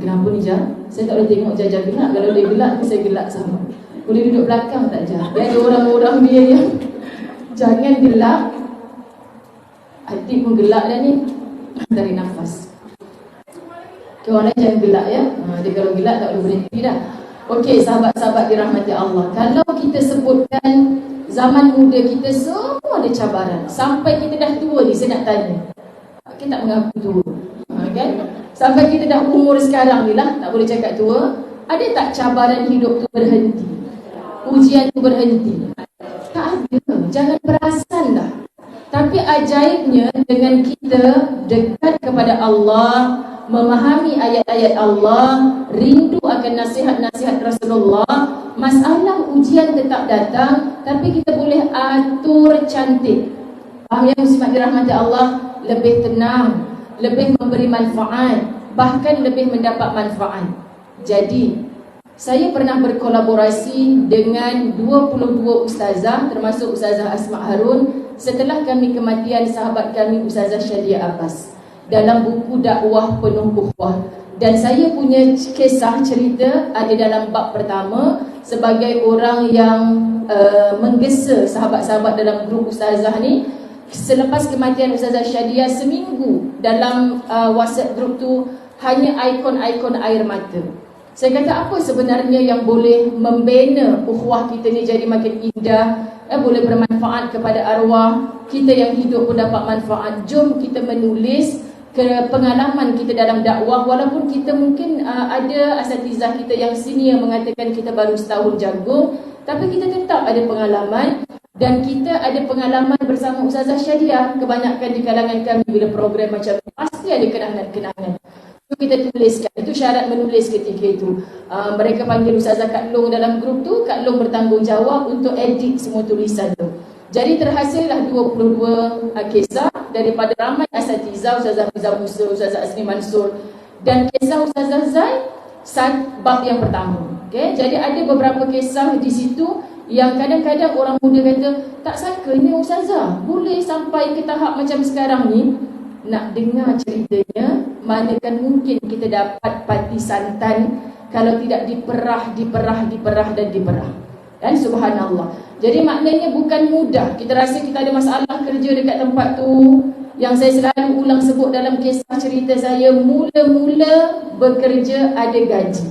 Kenapa ni Jah? Saya tak boleh tengok Jah gelak. Kalau dia gelak, saya gelak sama. Boleh duduk belakang tak Jah? Dia ada orang-orang dia yang jangan gelak. Adik pun gelak dah ni. Tarik nafas. Orang lain jangan gelak ya. Dia kalau gelak tak boleh berhenti dah. Okey, sahabat-sahabat dirahmati Allah. Kalau kita sebutkan zaman muda kita semua ada cabaran. Sampai kita dah tua ni, saya nak tanya. Kita tak mengaku tua. Kan? Sampai kita dah umur sekarang ni lah, tak boleh cakap tua. Ada tak cabaran hidup tu berhenti? Ujian tu berhenti? Tak ada. Jangan perasan dah. Tapi ajaibnya dengan kita dekat kepada Allah, memahami ayat-ayat Allah, rindu akan nasihat-nasihat Rasulullah, masalah ujian tetap datang, tapi kita boleh atur cantik. Faham ya muslimat dirahmati Allah? Lebih tenang, lebih memberi manfaat, bahkan lebih mendapat manfaat. Jadi saya pernah berkolaborasi dengan 22 ustazah, termasuk Ustazah Asma Harun, setelah kami kematian sahabat kami Ustazah Syadia Abbas, dalam buku dakwah penuh ukhuwah. Dan saya punya kisah cerita ada dalam bab pertama, sebagai orang yang menggesa sahabat-sahabat dalam grup ustazah ni. Selepas kematian Ustazah Syadia, seminggu dalam WhatsApp grup tu hanya ikon-ikon air mata. Saya kata, apa sebenarnya yang boleh membina ukhuwah kita ni jadi makin indah, boleh bermanfaat kepada arwah kita yang hidup pun dapat manfaat. Jom kita menulis pengalaman kita dalam dakwah. Walaupun kita mungkin ada asatizah kita yang senior mengatakan kita baru setahun jagung, tapi kita tetap ada pengalaman. Dan kita ada pengalaman bersama Ustazah Syadia. Kebanyakan di kalangan kami bila program macam ni pasti ada kenangan-kenangan. Itu kita tuliskan. Itu syarat menulis ketika itu. Mereka panggil Ustazah Kak Long dalam grup tu. Kak Long bertanggungjawab untuk edit semua tulisan tu. Jadi terhasillah 22 kisah daripada ramai asatizah, Ustazah Rizal Musa, Ustazah Asmi Mansur, dan kisah Ustazah Zai, bab yang pertama. Okay? Jadi ada beberapa kisah di situ yang kadang-kadang orang muda kata, tak sangkanya Ustazah boleh sampai ke tahap macam sekarang ni. Nak dengar ceritanya, manakan mungkin kita dapat pati santan kalau tidak diperah dan diperah. Dan subhanallah. Jadi maknanya bukan mudah. Kita rasa kita ada masalah kerja dekat tempat tu. Yang saya selalu ulang sebut dalam kisah cerita saya, mula-mula bekerja ada gaji.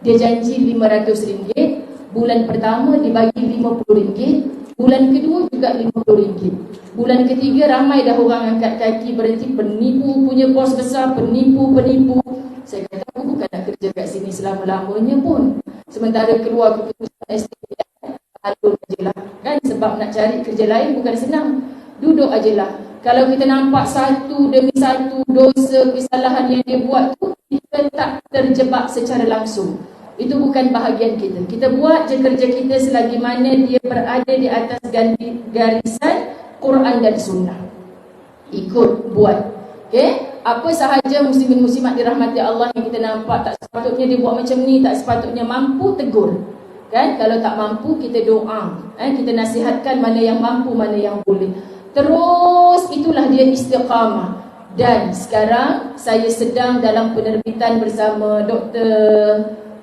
Dia janji RM500. Bulan pertama dibagi RM50, bulan kedua juga RM50. Bulan ketiga ramai dah orang angkat kaki, berhenti, penipu punya bos besar, penipu. Saya kata, aku bukan nak kerja kat sini selama-lamanya pun. Sementara keluar keputusan STPN, alun ajalah. Kan sebab nak cari kerja lain bukan senang. Duduk ajalah. Kalau kita nampak satu demi satu dosa, kesalahan yang dia buat tu, kita tak terjebak secara langsung. Itu bukan bahagian kita. Kita buat je kerja kita selagi mana dia berada di atas garisan Quran dan Sunnah. Ikut, buat. Okay? Apa sahaja muslimin muslimat dirahmati Allah yang kita nampak tak sepatutnya dia buat macam ni, tak sepatutnya, mampu tegur. Kan? Kalau tak mampu, kita doa. Kita nasihatkan mana yang mampu, mana yang boleh. Terus itulah dia istiqamah. Dan sekarang saya sedang dalam penerbitan bersama Dr.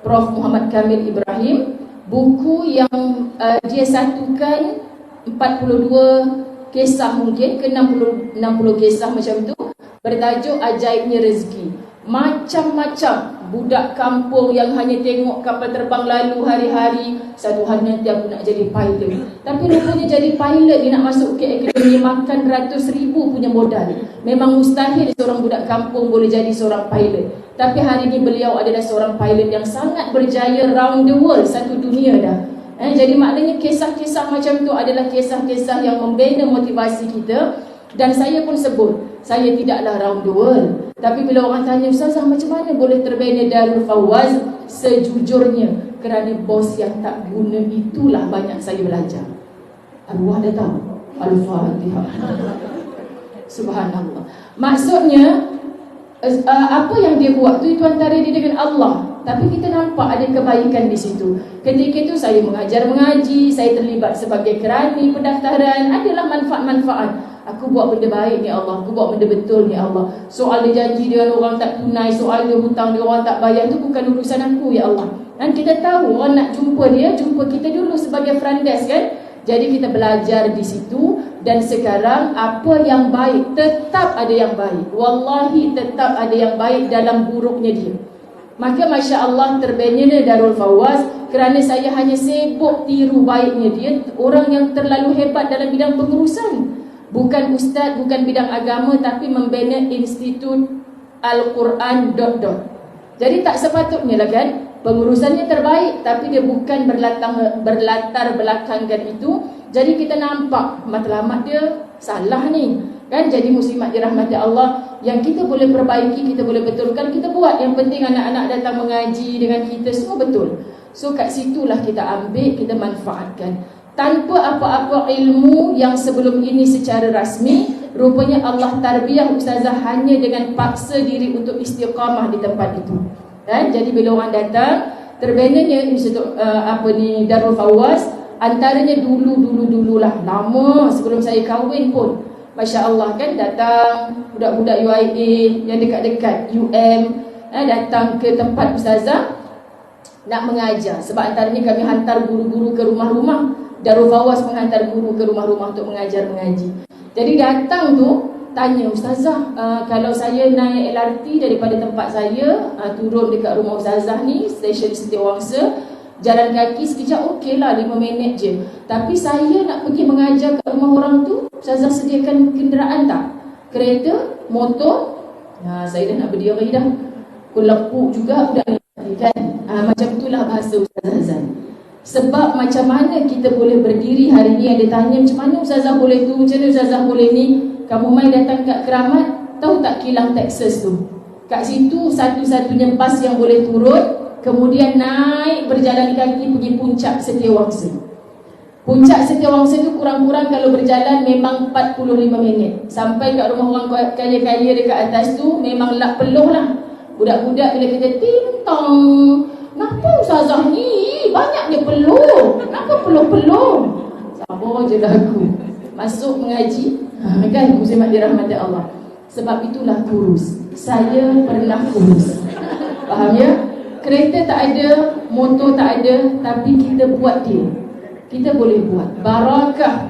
Prof. Muhammad Kamil Ibrahim, buku yang dia satukan 42 kisah mungkin ke 60 kisah macam tu, bertajuk Ajaibnya Rezeki. Macam-macam budak kampung yang hanya tengok kapal terbang lalu hari-hari, satu hari nanti aku nak jadi pilot. Tapi rupanya jadi pilot, dia nak masuk ke akademi, makan ratus ribu punya modal. Memang mustahil seorang budak kampung boleh jadi seorang pilot. Tapi hari ini beliau adalah seorang pilot yang sangat berjaya round the world, satu dunia dah. Jadi maknanya kisah-kisah macam tu adalah kisah-kisah yang membina motivasi kita. Dan saya pun sebut, saya tidaklah round the world. Tapi bila orang tanya, Ustazah macam mana boleh terbina Darul Fawaz? Sejujurnya, kerana bos yang tak guna itulah banyak saya belajar. Arwah dah tahu. Al-Fatihah. Subhanallah. Maksudnya apa yang dia buat tu itu antara dia dengan Allah. Tapi kita nampak ada kebaikan di situ. Ketika itu saya mengajar mengaji, saya terlibat sebagai kerani pendaftaran, adalah manfaat-manfaat. Aku buat benda baik ni Allah, aku buat benda betul ni Allah. Soal dia janji dengan orang tak tunai, soal dia hutang dia orang tak bayar, tu bukan urusan aku ya Allah. Dan kita tahu orang nak jumpa dia, jumpa kita dulu sebagai front desk kan. Jadi kita belajar di situ. Dan sekarang apa yang baik, tetap ada yang baik. Wallahi tetap ada yang baik dalam buruknya dia. Maka Masya Allah terbina Darul Fawaz kerana saya hanya sibuk tiru baiknya dia. Orang yang terlalu hebat dalam bidang pengurusan. Bukan ustaz, bukan bidang agama, tapi membina Institut Al-Quran ... Jadi tak sepatutnya lah kan. Pengurusannya terbaik, tapi dia bukan berlatar belakangkan itu. Jadi kita nampak matlamat dia salah ni kan. Jadi muslimat dirahmati Allah, yang kita boleh perbaiki, kita boleh betulkan, kita buat. Yang penting anak-anak datang mengaji dengan kita, semua betul. So kat situlah kita ambil, kita manfaatkan. Tanpa apa-apa ilmu yang sebelum ini secara rasmi, rupanya Allah tarbiyah ustazah hanya dengan paksa diri untuk istiqamah di tempat itu. Dan jadi bila orang datang, terbinanya Institut Darul Fawaz, antaranya dululah, lama sebelum saya kahwin pun, Masya Allah kan, datang budak-budak UIA yang dekat-dekat UM, datang ke tempat ustazah nak mengajar. Sebab antaranya kami hantar guru-guru ke rumah-rumah. Darul Fawaz menghantar guru ke rumah-rumah untuk mengajar mengaji. Jadi datang tu tanya, Ustazah, kalau saya naik LRT daripada tempat saya, turun dekat rumah Ustazah ni, stesen Setiawangsa, jalan kaki sekejap okey lah, 5 minit je. Tapi saya nak pergi mengajar kat rumah orang tu, Ustazah sediakan kenderaan tak? Kereta, motor? Saya dah nak berdiri dah. Kulepuk juga budak ni kan. Macam itulah bahasa Ustazah Azan. Sebab macam mana kita boleh berdiri hari ni, ada tanya macam mana Ustazah boleh tu, macam mana Ustazah boleh ni. Kamu main datang kat Keramat, tahu tak kilang Texas tu? Kat situ satu-satunya bas yang boleh turun, kemudian naik berjalan kaki pergi puncak Setiawangsa. Puncak Setiawangsa tu kurang-kurang kalau berjalan memang 45 minit. Sampai kat rumah orang kaya-kaya dekat atas tu memang lak peluh lah. Budak-budak bila kita tintong, kenapa Ustazah ni banyaknya peluh? Kenapa peluh-peluh? Sabar je lah aku. Masuk mengaji, kan, muslimat dirahmati Allah. Sebab itulah kurus. Saya pernah kurus. Faham ya? Kereta tak ada, motor tak ada, tapi kita buat dia. Kita boleh buat. Barakah.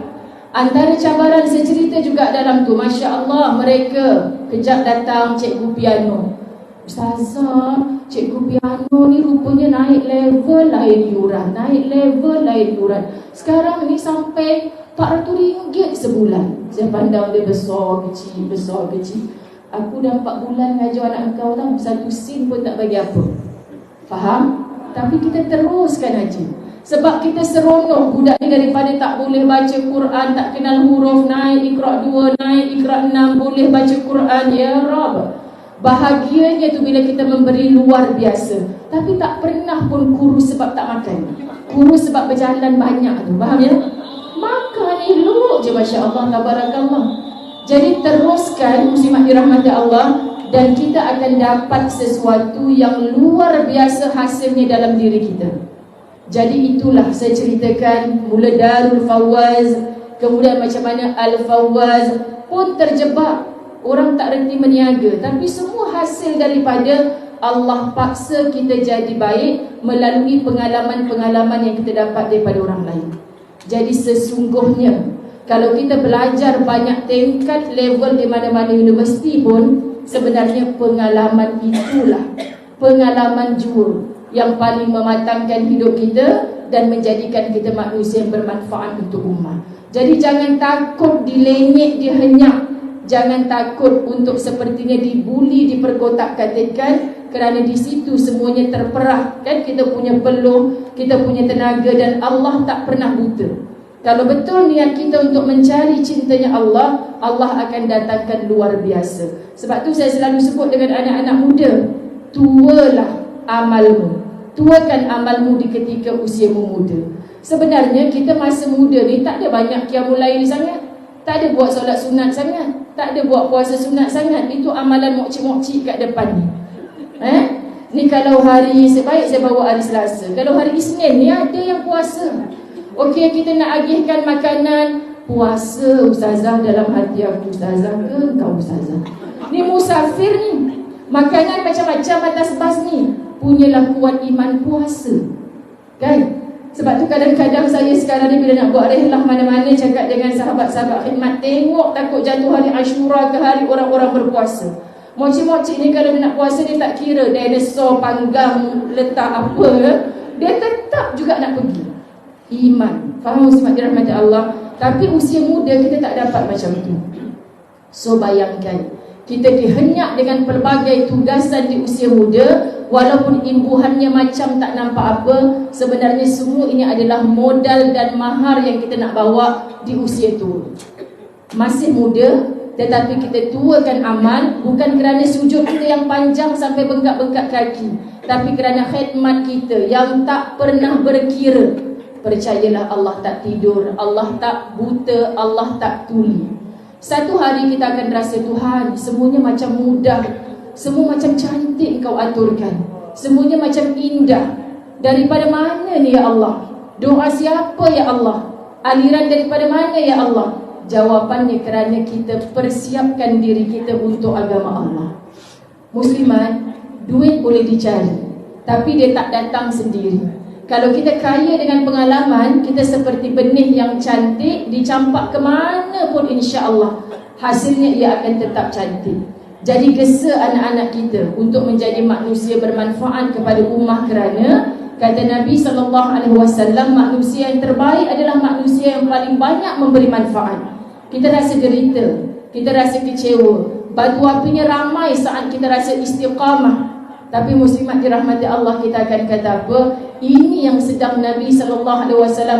Antara cabaran saya cerita juga dalam tu, Masya Allah, mereka kejap datang cikgu piano. Ustazah, cikgu piano ni rupanya naik level lain yuran, naik level lain yuran. Sekarang ni sampai RM400 sebulan. Saya pandang dia besar kecil, besar kecil. Aku dah 4 bulan ngajar anak kau tau, 1 sen pun tak bagi apa. Faham? Tapi kita teruskan aja. Sebab kita seronok budak ni daripada tak boleh baca Quran, tak kenal huruf, naik Iqra 2, naik Iqra 6, boleh baca Quran. Ya Rabb. Bahagianya tu bila kita memberi luar biasa. Tapi tak pernah pun kurus sebab tak makan. Kurus sebab berjalan banyak tu. Faham ya? Makan elok je, Masya Allah, tabarakallah. Jadi teruskan muslimat dirahmati Allah, dan kita akan dapat sesuatu yang luar biasa hasilnya dalam diri kita. Jadi itulah saya ceritakan mula Darul Fawaz, kemudian macam mana Al-Fawaz pun terjebak. Orang tak reti meniaga, tapi semua hasil daripada Allah paksa kita jadi baik melalui pengalaman-pengalaman yang kita dapat daripada orang lain. Jadi sesungguhnya kalau kita belajar banyak tingkat level di mana-mana universiti pun, sebenarnya pengalaman itulah pengalaman jur yang paling mematangkan hidup kita dan menjadikan kita manusia yang bermanfaat untuk umat. Jadi jangan takut dilenyek, dihenyak. Jangan takut untuk sepertinya dibuli, diperkotak-katikkan, kerana di situ semuanya terperah. Kan kita punya peluh, kita punya tenaga, dan Allah tak pernah buta. Kalau betul niat kita untuk mencari cintanya Allah, Allah akan datangkan luar biasa. Sebab tu saya selalu sebut dengan anak-anak muda, tualah amalmu. Tuakan amalmu di ketika usiamu muda. Sebenarnya kita masa muda ni tak ada banyak qiyamul lail sangat. Tak ada buat solat sunat sangat. Tak ada buat puasa sunat sangat. Itu amalan mokcik-mokcik kat depan ni. Ni kalau hari sebaik saya bawa hari Selasa. Kalau hari Isnin ni ada yang puasa. Okey, kita nak agihkan makanan. Puasa ustazah dalam hati aku. Ustazah ke kau ustazah? Ni musafir ni. Makanan macam-macam atas bas ni. Punyalah kuat iman puasa. Kan? Sebab tu kadang-kadang saya sekarang ni bila nak buat rehlah mana-mana, cakap dengan sahabat-sahabat khidmat, tengok takut jatuh hari Ashura ke hari orang-orang berpuasa. Mocik-mocik ni kalau dia nak puasa, dia tak kira dinosaur panggang letak apa ke, dia tetap juga nak pergi. Iman. Faham muslimat dirahmati Allah? Tapi usia muda kita tak dapat macam tu. So bayangkan, kita dihenyak dengan pelbagai tugasan di usia muda. Walaupun imbuhannya macam tak nampak apa, sebenarnya semua ini adalah modal dan mahar yang kita nak bawa di usia tua. Masih muda, tetapi kita tuakan amal, bukan kerana sujud kita yang panjang sampai bengkak-bengkak kaki, tapi kerana khidmat kita yang tak pernah berkira. Percayalah, Allah tak tidur, Allah tak buta, Allah tak tuli. Satu hari kita akan rasa, Tuhan, semuanya macam mudah, semua macam cantik kau aturkan, semuanya macam indah. Daripada mana ni ya Allah? Doa siapa ya Allah? Aliran daripada mana ya Allah? Jawapannya kerana kita persiapkan diri kita untuk agama Allah. Muslimat, duit boleh dicari, tapi dia tak datang sendiri. Kalau kita kaya dengan pengalaman, kita seperti benih yang cantik, dicampak ke mana pun insya-Allah hasilnya ia akan tetap cantik. Jadi gesa anak-anak kita untuk menjadi manusia bermanfaat kepada ummah, kerana kata Nabi SAW, manusia yang terbaik adalah manusia yang paling banyak memberi manfaat. Kita rasa derita, kita rasa kecewa, batu apinya ramai saat kita rasa istiqamah. Tapi muslimat dirahmati Allah, kita akan kata apa? Ini yang sedang Nabi SAW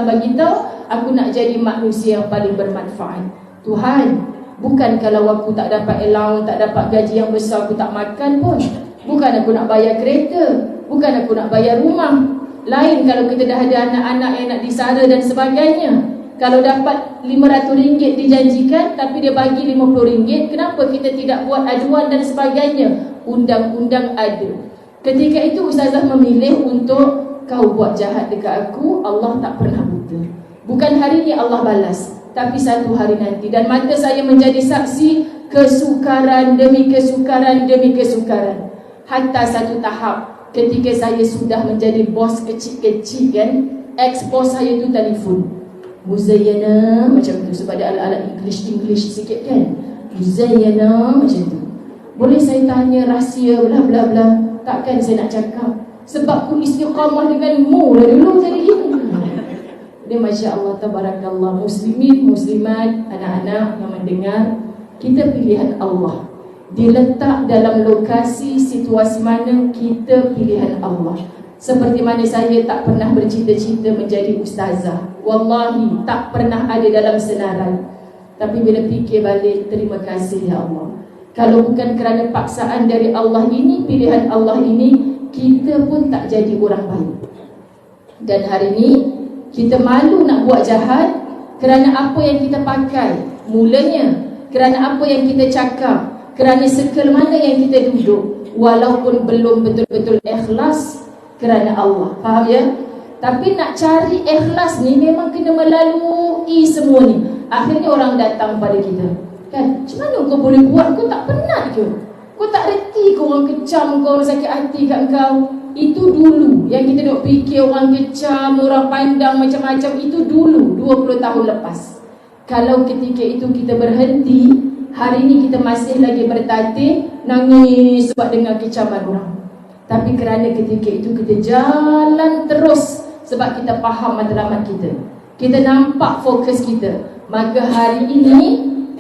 bagitahu, aku nak jadi manusia yang paling bermanfaat. Tuhan, bukan kalau aku tak dapat allowance, tak dapat gaji yang besar, aku tak makan pun. Bukan aku nak bayar kereta, bukan aku nak bayar rumah. Lain kalau kita dah ada anak-anak yang nak disara dan sebagainya. Kalau dapat RM500 dijanjikan, tapi dia bagi RM50, kenapa kita tidak buat aduan dan sebagainya? Undang-undang ada. Ketika itu ustazah memilih untuk, kau buat jahat dekat aku, Allah tak pernah buta. Bukan hari ni Allah balas, tapi satu hari nanti. Dan mata saya menjadi saksi kesukaran demi kesukaran demi kesukaran. Hatta satu tahap ketika saya sudah menjadi bos kecil-kecil kan, ex-bos saya tu telefon, Muzayyana, macam tu, sebab ada alat-alat English sikit kan, Muzayyana macam tu, boleh saya tanya rahsia bla bla bla? Takkan saya nak cakap, sebab ku istiqamah denganmu lah dulu jadi gini. Dia Masya Allah, tabarakallah. Muslimin, muslimat, anak-anak yang mendengar, kita pilihan Allah. Diletak dalam lokasi, situasi mana, kita pilihan Allah. Seperti mana saya tak pernah bercita-cita menjadi ustazah, wallahi tak pernah ada dalam senarai. Tapi bila fikir balik, terima kasih ya Allah. Kalau bukan kerana paksaan dari Allah ini, pilihan Allah ini, kita pun tak jadi orang baik. Dan hari ini kita malu nak buat jahat kerana apa yang kita pakai mulanya, kerana apa yang kita cakap, kerana circle mana yang kita duduk, walaupun belum betul-betul ikhlas kerana Allah. Faham ya? Tapi nak cari ikhlas ni memang kena melalui semua ni. Akhirnya orang datang pada kita, kan, macam mana kau boleh buat? Kau tak penat ke? Kau tak reti kau orang kecam kau, orang sakit hati kat kau? Itu dulu yang kita duk fikir orang kecam, orang pandang macam-macam. Itu dulu, 20 tahun lepas. Kalau ketika itu kita berhenti, hari ini kita masih lagi bertatih, nangis sebab dengar kecaman orang. Tapi kerana ketika itu kita jalan terus, sebab kita faham matlamat kita, kita nampak fokus kita, maka hari ini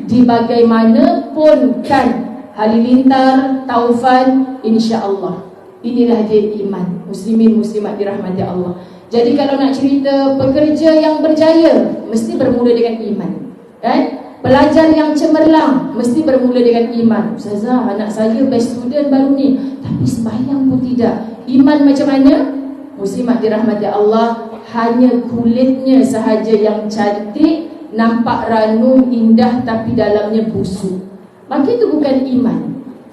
di bagaimanapun kan halilintar, taufan, insya-Allah inilah dia iman. Muslimin, muslimat dirahmati Allah. Jadi kalau nak cerita pekerja yang berjaya, mesti bermula dengan iman, kan? Pelajar yang cemerlang mesti bermula dengan iman. Ustazah, anak saya best student baru ni, tapi sembahyang pun tidak. Iman macam mana? Muslimat dirahmati Allah, hanya kulitnya sahaja yang cantik, nampak ranum indah, tapi dalamnya busuk, maka itu bukan iman.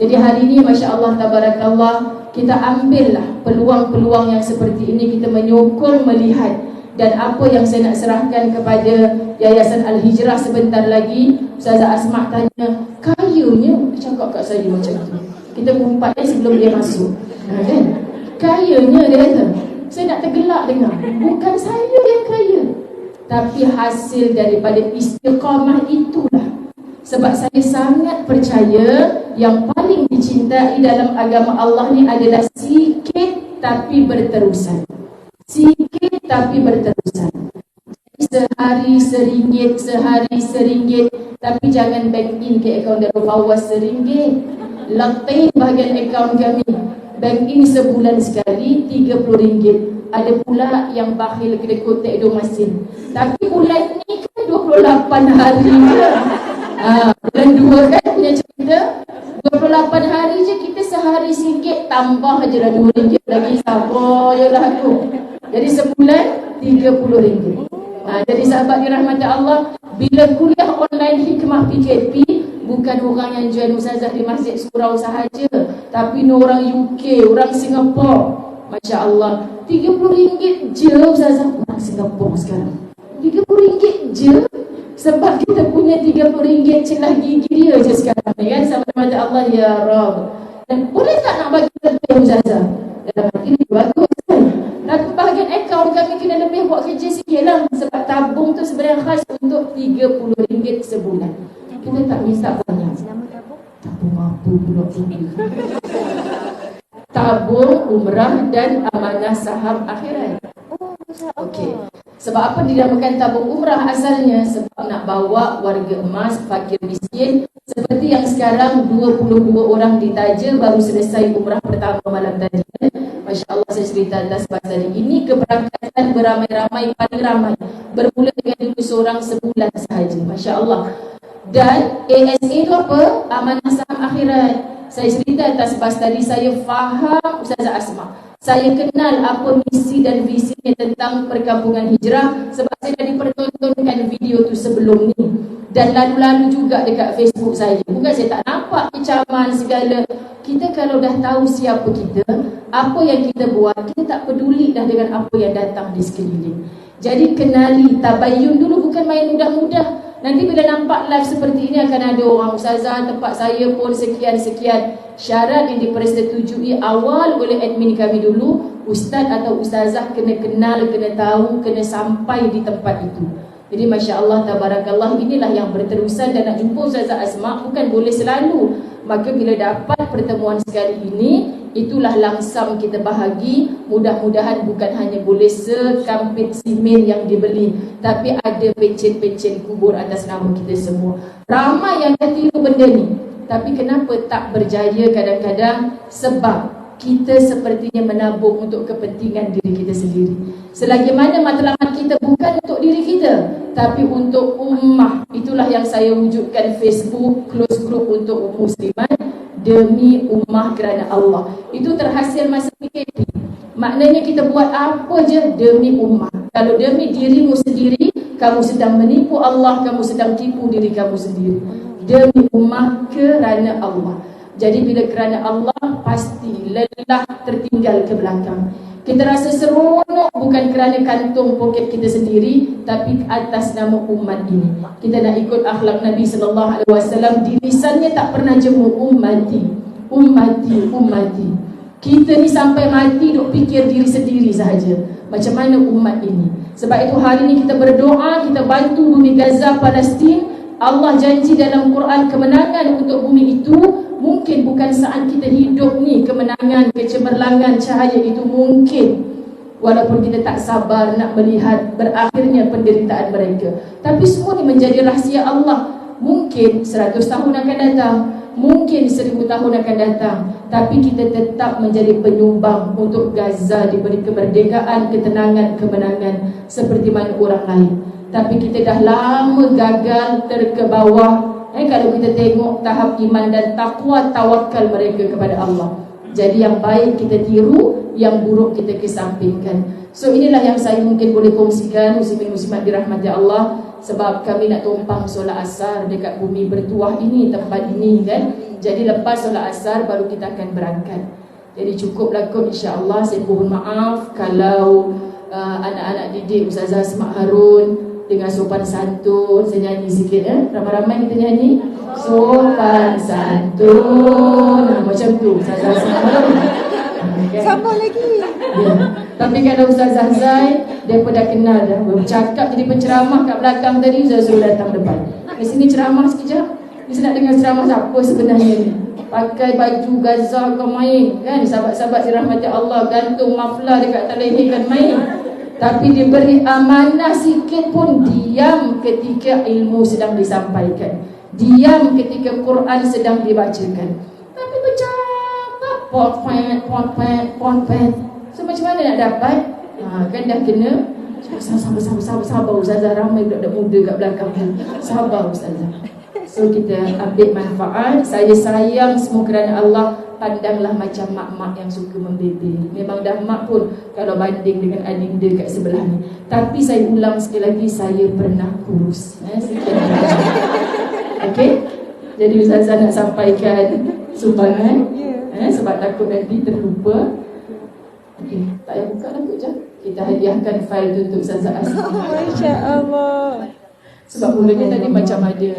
Jadi hari ini Masya Allah Tabarakallah, kita ambillah peluang-peluang yang seperti ini, kita menyokong melihat. Dan apa yang saya nak serahkan kepada Yayasan Al-Hijrah sebentar lagi, Ustazah Asma tanya, kayanya cakap kat saya macam tu. Kita berempat sebelum dia masuk, kan? Kayanya dia kata, saya nak tergelak dengar, bukan saya yang kaya, tapi hasil daripada istiqamah itulah. Sebab saya sangat percaya yang paling dicintai dalam agama Allah ni adalah sikit tapi berterusan. Sikit tapi berterusan. Sehari RM1, sehari RM1, tapi jangan bank in ke akaun Darul Fawaz RM1. Latin bahagian akaun kami, bank in sebulan sekali RM30. Ada pula yang bakhil kena kotak domasin. Tapi bulan ni kan 28 hari je. Bulan 2 kan punya cerita, 28 hari je kita sehari RM1, tambah je lah RM2 lagi, sabar je lah aku. Jadi sebulan RM30. Jadi sahabat dirahmati Allah, bila kuliah online hikmah PKP, bukan orang yang jual ustazah di Masjid Surau sahaja, tapi ni orang UK, orang Singapura. Masya Allah, RM30 je ustazah. Orang Singapura sekarang RM30 je. Sebab kita punya RM30 celah gigi dia je sekarang ni, kan? Sahabat Allah, ya Rabb. Dan boleh tak nak bagi lebih ustazah? Dalam hati ni bagus kan? Tapi bahagian akaun kami kena lebih buat kerja sikit lah. Sebab tabung tu sebenarnya khas untuk RM30 sebulan. Kita tak minta banyak. Tabung apa pula tu? Tabung umrah dan amanah saham akhirat. Okey. Sebab apa dinamakan tabung umrah asalnya? Sebab nak bawa warga emas, fakir miskin, seperti yang sekarang 22 orang ditaja baru selesai umrah pertama malam tadi. Masya Allah, saya cerita atas pasal ini. Keberangkatan beramai-ramai, paling ramai bermula dengan dulu seorang sebulan sahaja. Masya Allah. Dan ASA itu apa? Amanah saham akhirat. Saya cerita atas pas tadi, saya faham Ustazah Asma. Saya kenal apa misi dan visinya tentang perkampungan hijrah sebab saya dah dipertontonkan video tu sebelum ni. Dan lalu-lalu juga dekat Facebook saya. Bukan saya tak nampak kecaman segala. Kita kalau dah tahu siapa kita, apa yang kita buat, kita tak peduli dah dengan apa yang datang di sekeliling. Jadi kenali, tabayyun dulu, bukan main mudah-mudah. Nanti bila nampak live seperti ini akan ada orang, ustazah tempat saya pun sekian-sekian. Syarat yang dipersetujui awal oleh admin kami dulu, ustaz atau ustazah kena kenal, kena tahu, kena sampai di tempat itu. Jadi Masya Allah, Tabarakallah, inilah yang berterusan. Dan nak jumpa Ustazah Asma bukan boleh selalu. Maka bila dapat pertemuan sekali ini, itulah langsam kita bahagi. Mudah-mudahan bukan hanya boleh sekampit simen yang dibeli, tapi ada pecen-pecen kubur atas nama kita semua. Ramai yang dah tiru benda ni, tapi kenapa tak berjaya kadang-kadang? Sebab kita sepertinya menabung untuk kepentingan diri kita sendiri. Selagi mana matlamat kita bukan untuk diri kita, tapi untuk ummah. Itulah yang saya wujudkan Facebook close group untuk muslimat demi ummah kerana Allah. Itu terhasil masa PKP. Maknanya kita buat apa je demi ummah. Kalau demi dirimu sendiri, kamu sedang menipu Allah, kamu sedang tipu diri kamu sendiri. Demi ummah kerana Allah. Jadi bila kerana Allah, pasti lelah tertinggal ke belakang. Kita rasa seronok bukan kerana kantung poket kita sendiri, tapi atas nama umat ini. Kita nak ikut akhlak Nabi SAW. Di lisannya tak pernah jemu ummati, ummati, ummati. Kita ni sampai mati duk fikir diri sendiri sahaja. Macam mana umat ini? Sebab itu hari ini kita berdoa, kita bantu bumi Gaza, Palestin. Allah janji dalam Quran kemenangan untuk bumi itu. Mungkin bukan saat kita hidup ni kemenangan, kecemerlangan, cahaya itu mungkin. Walaupun kita tak sabar nak melihat berakhirnya penderitaan mereka. Tapi semua ni menjadi rahsia Allah. Mungkin 100 tahun akan datang, mungkin 1000 tahun akan datang, tapi kita tetap menjadi penyumbang untuk Gaza diberi kemerdekaan, ketenangan, kemenangan seperti mana orang lain. Tapi kita dah lama gagal terkebawah. Kalau kita tengok tahap iman dan takwa, tawakal mereka kepada Allah. Jadi yang baik kita tiru, yang buruk kita kesampingkan. So inilah yang saya mungkin boleh kongsikan muslimin muslimat dirahmati Allah. Sebab kami nak tumpang solat asar dekat bumi bertuah ini, tempat ini kan. Jadi lepas solat asar baru kita akan berangkat. Jadi cukuplah kot, insya-Allah. Saya mohon maaf kalau anak-anak didik Ustazah Asma Harun dengan sopan santun, saya nyanyi sikit ramai-ramai kita nyanyi. Sopan santun, macam tu Ustazah Asma Harun. Sama lagi. Ya. Tapi kalau Ustazah Zai, dia pun dah kenal dah. Bercakap jadi penceramah kat belakang tadi, Ustazah suruh datang depan. Di sini ceramah sekejap. Dia nak dengar ceramah siapa sebenarnya ni. Pakai baju Gaza kau main kan. Sahabat-sahabat dirahmati Allah gantung maflar dekat atas leher kan main. Tapi diberi amanah sikit pun diam ketika ilmu sedang disampaikan. Diam ketika Quran sedang dibacakan. Tapi bercakap pot-pet. So macam mana nak dapat? Kan dah kena sabar Ustazah, ramai budak-budak muda kat belakang tu. Sabar Ustazah. So kita ambil manfaat. Saya sayang semua kerana Allah. Pandanglah macam mak-mak yang suka membebel. Memang dah mak pun kalau banding dengan adinda kat sebelah ni. Tapi saya ulang sekali lagi, saya pernah kurus. Okey. Jadi Ustazah nak sampaikan sumbangan. Sebab takut nanti terlupa. Okey, tak payah buka lah tu je. Kita hadiahkan fail tu untuk Ustazah Asma. Masya-Allah. Sebab mulanya tadi macam ada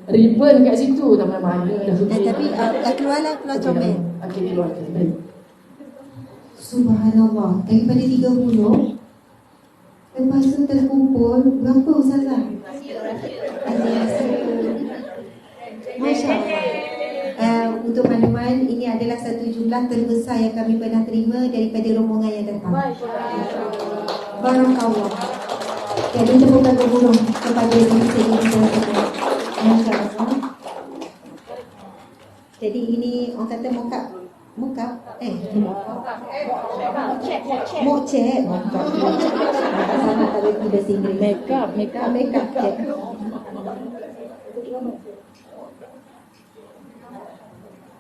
ribbon kat situ, tak mana-mana dah. Tapi keluar comel. Okey, keluar. Subhanallah, daripada 30 lepas tu terkumpul berapa Ustazah? Masya Allah. Untuk makluman, ini adalah satu jumlah terbesar yang kami pernah terima daripada rombongan yang datang. Barakallah. Jadi tepukan berbunuh kepada diri sendiri kita. Masya Allah. Jadi ini orang kata mokap. Mokcek. Sama kalau kita Inggeris. Makeup check.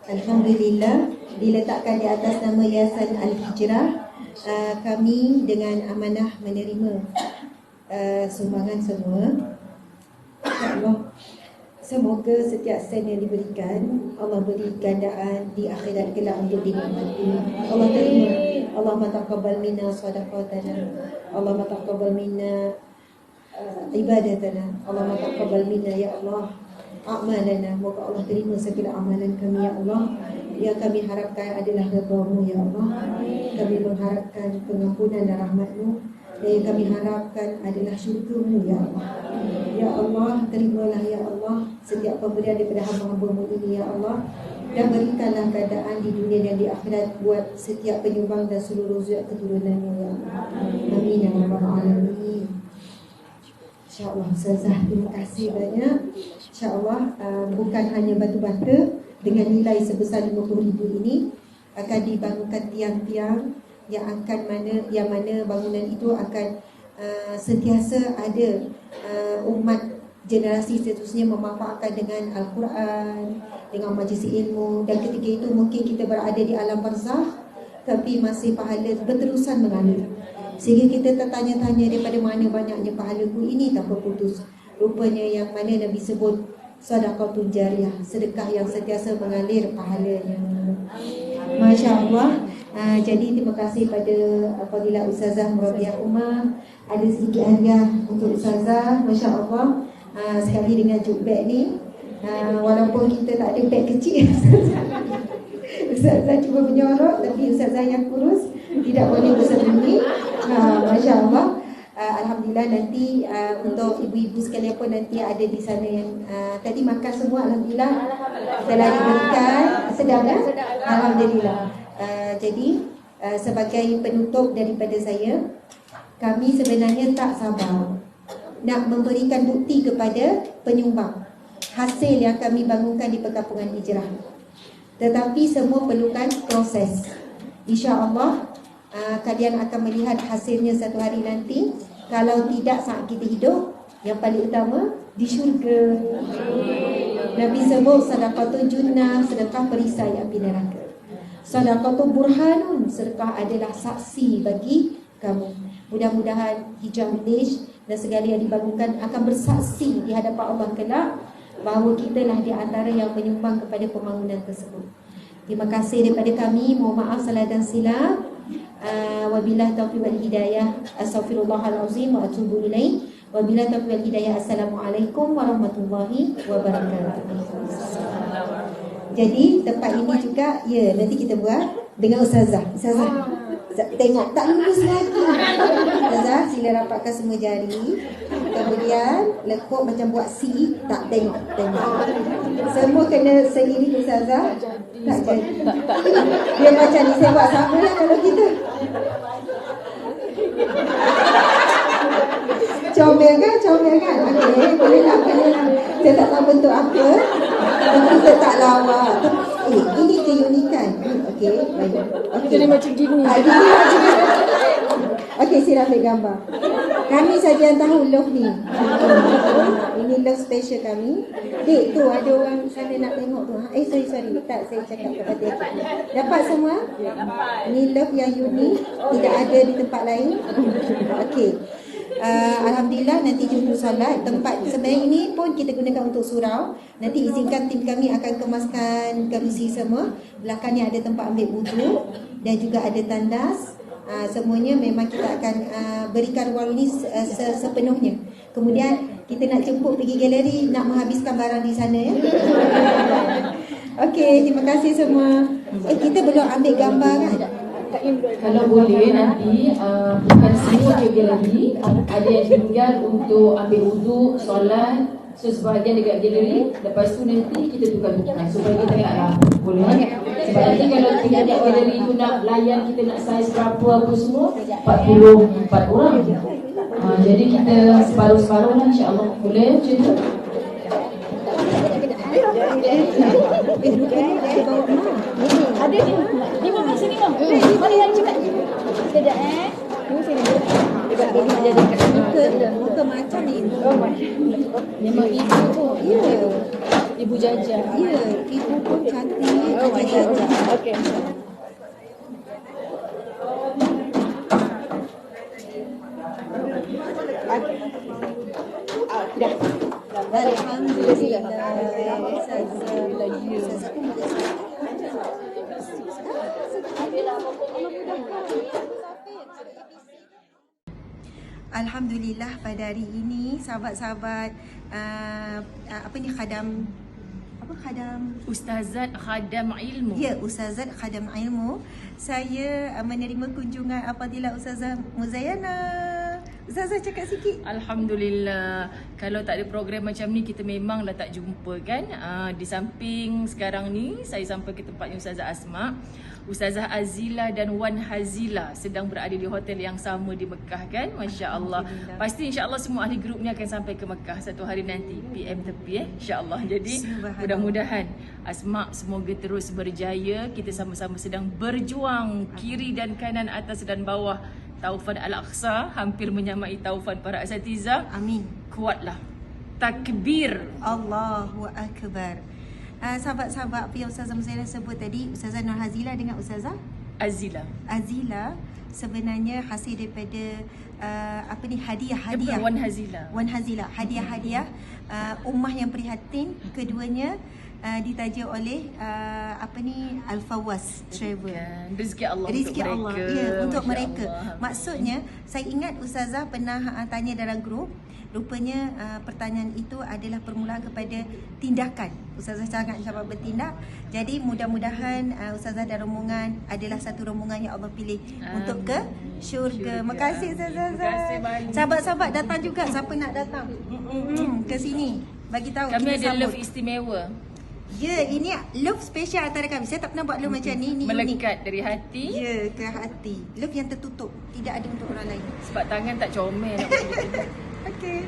Alhamdulillah, diletakkan di atas nama Yayasan Al-Hijrah. Kami dengan amanah menerima sumbangan semua. InsyaAllah, semoga setiap sen yang diberikan Allah beri gandaan di akhirat kelak untuk dinikmati. Allah terima. Allahumma taqabbal minna sadaqatana, Allahumma taqabbal minna ibadatana, Allahumma taqabbal minna ya Allah a'malana. Moga Allah terima segala amalan kami ya Allah. Yang kami harapkan adalah redha-Mu ya Allah. Kami mengharapkan pengampunan dan rahmat-Mu. Dan yang kami harapkan adalah syurga-Mu ya Allah. Ya Allah, terimalah ya Allah setiap pemberian daripada hamba-hamba-Mu ini ya Allah. Dan berikanlah keadaan di dunia dan di akhirat buat setiap penyumbang dan seluruh zuriat keturunannya ya Allah. Amin ya rabbal alamin. InsyaAllah Ustazah, terima kasih banyak. InsyaAllah bukan hanya batu-bata dengan nilai sebesar 50,000 ini akan dibangunkan tiang-tiang yang mana bangunan itu akan sentiasa ada umat generasi seterusnya memanfaatkan dengan Al-Quran, dengan majlis ilmu. Dan ketika itu mungkin kita berada di alam barzakh, tapi masih pahala berterusan mengalir. Sehingga kita tertanya-tanya daripada mana banyaknya pahalaku ini tanpa putus. Rupanya yang mana Nabi sebut sedekahun jariyah, sedekah yang sentiasa mengalir pahalanya. Masya Allah. Jadi terima kasih pada apabila Ustazah Murabiah Umar ada sedikit hadiah untuk Ustazah. Masya Allah. Sekali dengan jute bag ni, walaupun kita tak ada bag kecil, Ustazah cuba menyorot, tapi Ustazah yang kurus tidak boleh bersembunyi. Masya Allah. Alhamdulillah, nanti untuk ibu-ibu sekalian pun nanti ada di sana yang tadi makan semua. Alhamdulillah telah diberikan. Sedap kan? Alhamdulillah. Jadi sebagai penutup daripada saya, kami sebenarnya tak sabar nak memberikan bukti kepada penyumbang. hasil yang kami bangunkan di Perkampungan Hijrah. Tetapi semua perlukan proses. InsyaAllah kalian akan melihat hasilnya satu hari nanti. Kalau tidak saat kita hidup, yang paling utama di syurga. Nabi sebut sedekah junnah, sedekah perisai api neraka. Sedekah burhanun, sedekah adalah saksi bagi kamu. Mudah-mudahan Hijrah Village dan segala yang dibangunkan akan bersaksi di hadapan Allah kelak bahawa kita lah di antara yang menyumbang kepada pembangunan tersebut. Terima kasih daripada kami. Mohon maaf salah dan silap. Wabillahi taufiq wal hidayah. Astaghfirullahalazim wa atubu ilaih. Wabillahi taufiq wal hidayah. Assalamualaikum warahmatullahi wabarakatuh. Jadi tempat ini juga nanti kita buat dengan Ustazah. Ustazah tengok tak lulus lagi. Ustazah sila rapatkan semua jari. Kemudian lekuk macam buat C. Tak tengok. Semua kena seiring Ustazah. Tak jadi. Dia macam ni saya buat sama lah kalau kita. Comel kan? Okey, boleh lah. Saya tak tahu bentuk apa. Tapi kita tak lawa. Ini keunikan. Okey, baik. Jadi macam gini. Okey, sila ambil gambar. Kami saja yang tahu love ni. Ini love special kami. Dek, tu ada orang sana nak tengok tu. Sorry. Tak, saya cakap kepada dia. Dapat semua? Dapat. Ini love yang unik. Tidak ada di tempat lain. Okey. Alhamdulillah nanti jumpa solat. Tempat sebenarnya ini pun kita gunakan untuk surau. Nanti izinkan tim kami akan kemaskan kerusi semua. Belakangnya ada tempat ambil wuduk dan juga ada tandas. Semuanya memang kita akan berikan ruang ini sepenuhnya. Kemudian kita nak jemput pergi galeri, nak menghabiskan barang di sana ya. Okey, terima kasih semua. Kita belum ambil gambar kan? Kalau boleh nanti bukan semua ke galeri, ada yang tinggal untuk ambil wuduk, solat. So sebahagian dekat galeri, lepas tu nanti kita tukar-tukar supaya kita ingatlah. Boleh? Sebab nanti kalau tinggal dekat galeri tu nak layan, kita nak saiz berapa apa semua, 44 orang. Jadi kita separuh-separuh lah insya-Allah. Boleh macam tu? Ada ni mama sini mam. Mana yang cepat. Sekejap Muka macam ni. Memang ibu tu. Ya. Ibu Jaja. Ya, ibu pun cantik. Ibu Jaja. Okey. Dah. Alhamdulillah. Alhamdulillah pada hari ini sahabat-sahabat khadam Ustazat Khadam Ilmu. Ya, Ustazat Khadam Ilmu. Saya menerima kunjungan Fadilah Ustazah Muzayana. Ustazah cakap sikit. Alhamdulillah. Kalau tak ada program macam ni, kita memanglah tak jumpa kan. Di samping sekarang ni, saya sampai ke tempatnya Ustazah Asma. Ustazah Azila dan Wan Hazila sedang berada di hotel yang sama di Mekah kan. Masya Allah. Pasti insya Allah semua ahli grup ni akan sampai ke Mekah satu hari nanti. PM tepi insya Allah. Jadi mudah-mudahan Asma semoga terus berjaya. Kita sama-sama sedang berjuang kiri dan kanan, atas dan bawah. Taufan Al-Aqsa hampir menyamai taufan para asatiza. Amin. Kuatlah. Takbir. Allahu Akbar. Sahabat-sahabat apa yang Ustazah Muzayana sebut tadi, Ustazah Nur Hazila dengan Ustazah Azila sebenarnya hasil daripada hadiah Wan Hazila hadiah ummah yang prihatin. Keduanya ditaja oleh Al-Fawaz Travel. Rezeki Allah Allah. Mereka. Ya, untuk Masya mereka. Allah. Maksudnya saya ingat Ustazah pernah tanya dalam grup. Rupanya pertanyaan itu adalah permulaan kepada tindakan. Ustazah sangat cepat bertindak. Jadi mudah-mudahan Ustazah dan rombongan adalah satu rombongan yang Allah pilih untuk ke syurga. Terima kasih Ustazah. Terima kasih banyak. Sahabat-sahabat datang juga, siapa nak datang ke sini. Bagi tahu Kami kita ada sambut. love istimewa. Ya, ini love special antara kami. Saya tak pernah buat love macam ni. Ini unik. Melekat dari hati. Ya, ke hati. Love yang tertutup, tidak ada untuk orang lain. Sebab tangan tak comel nak buat gitu. Okey.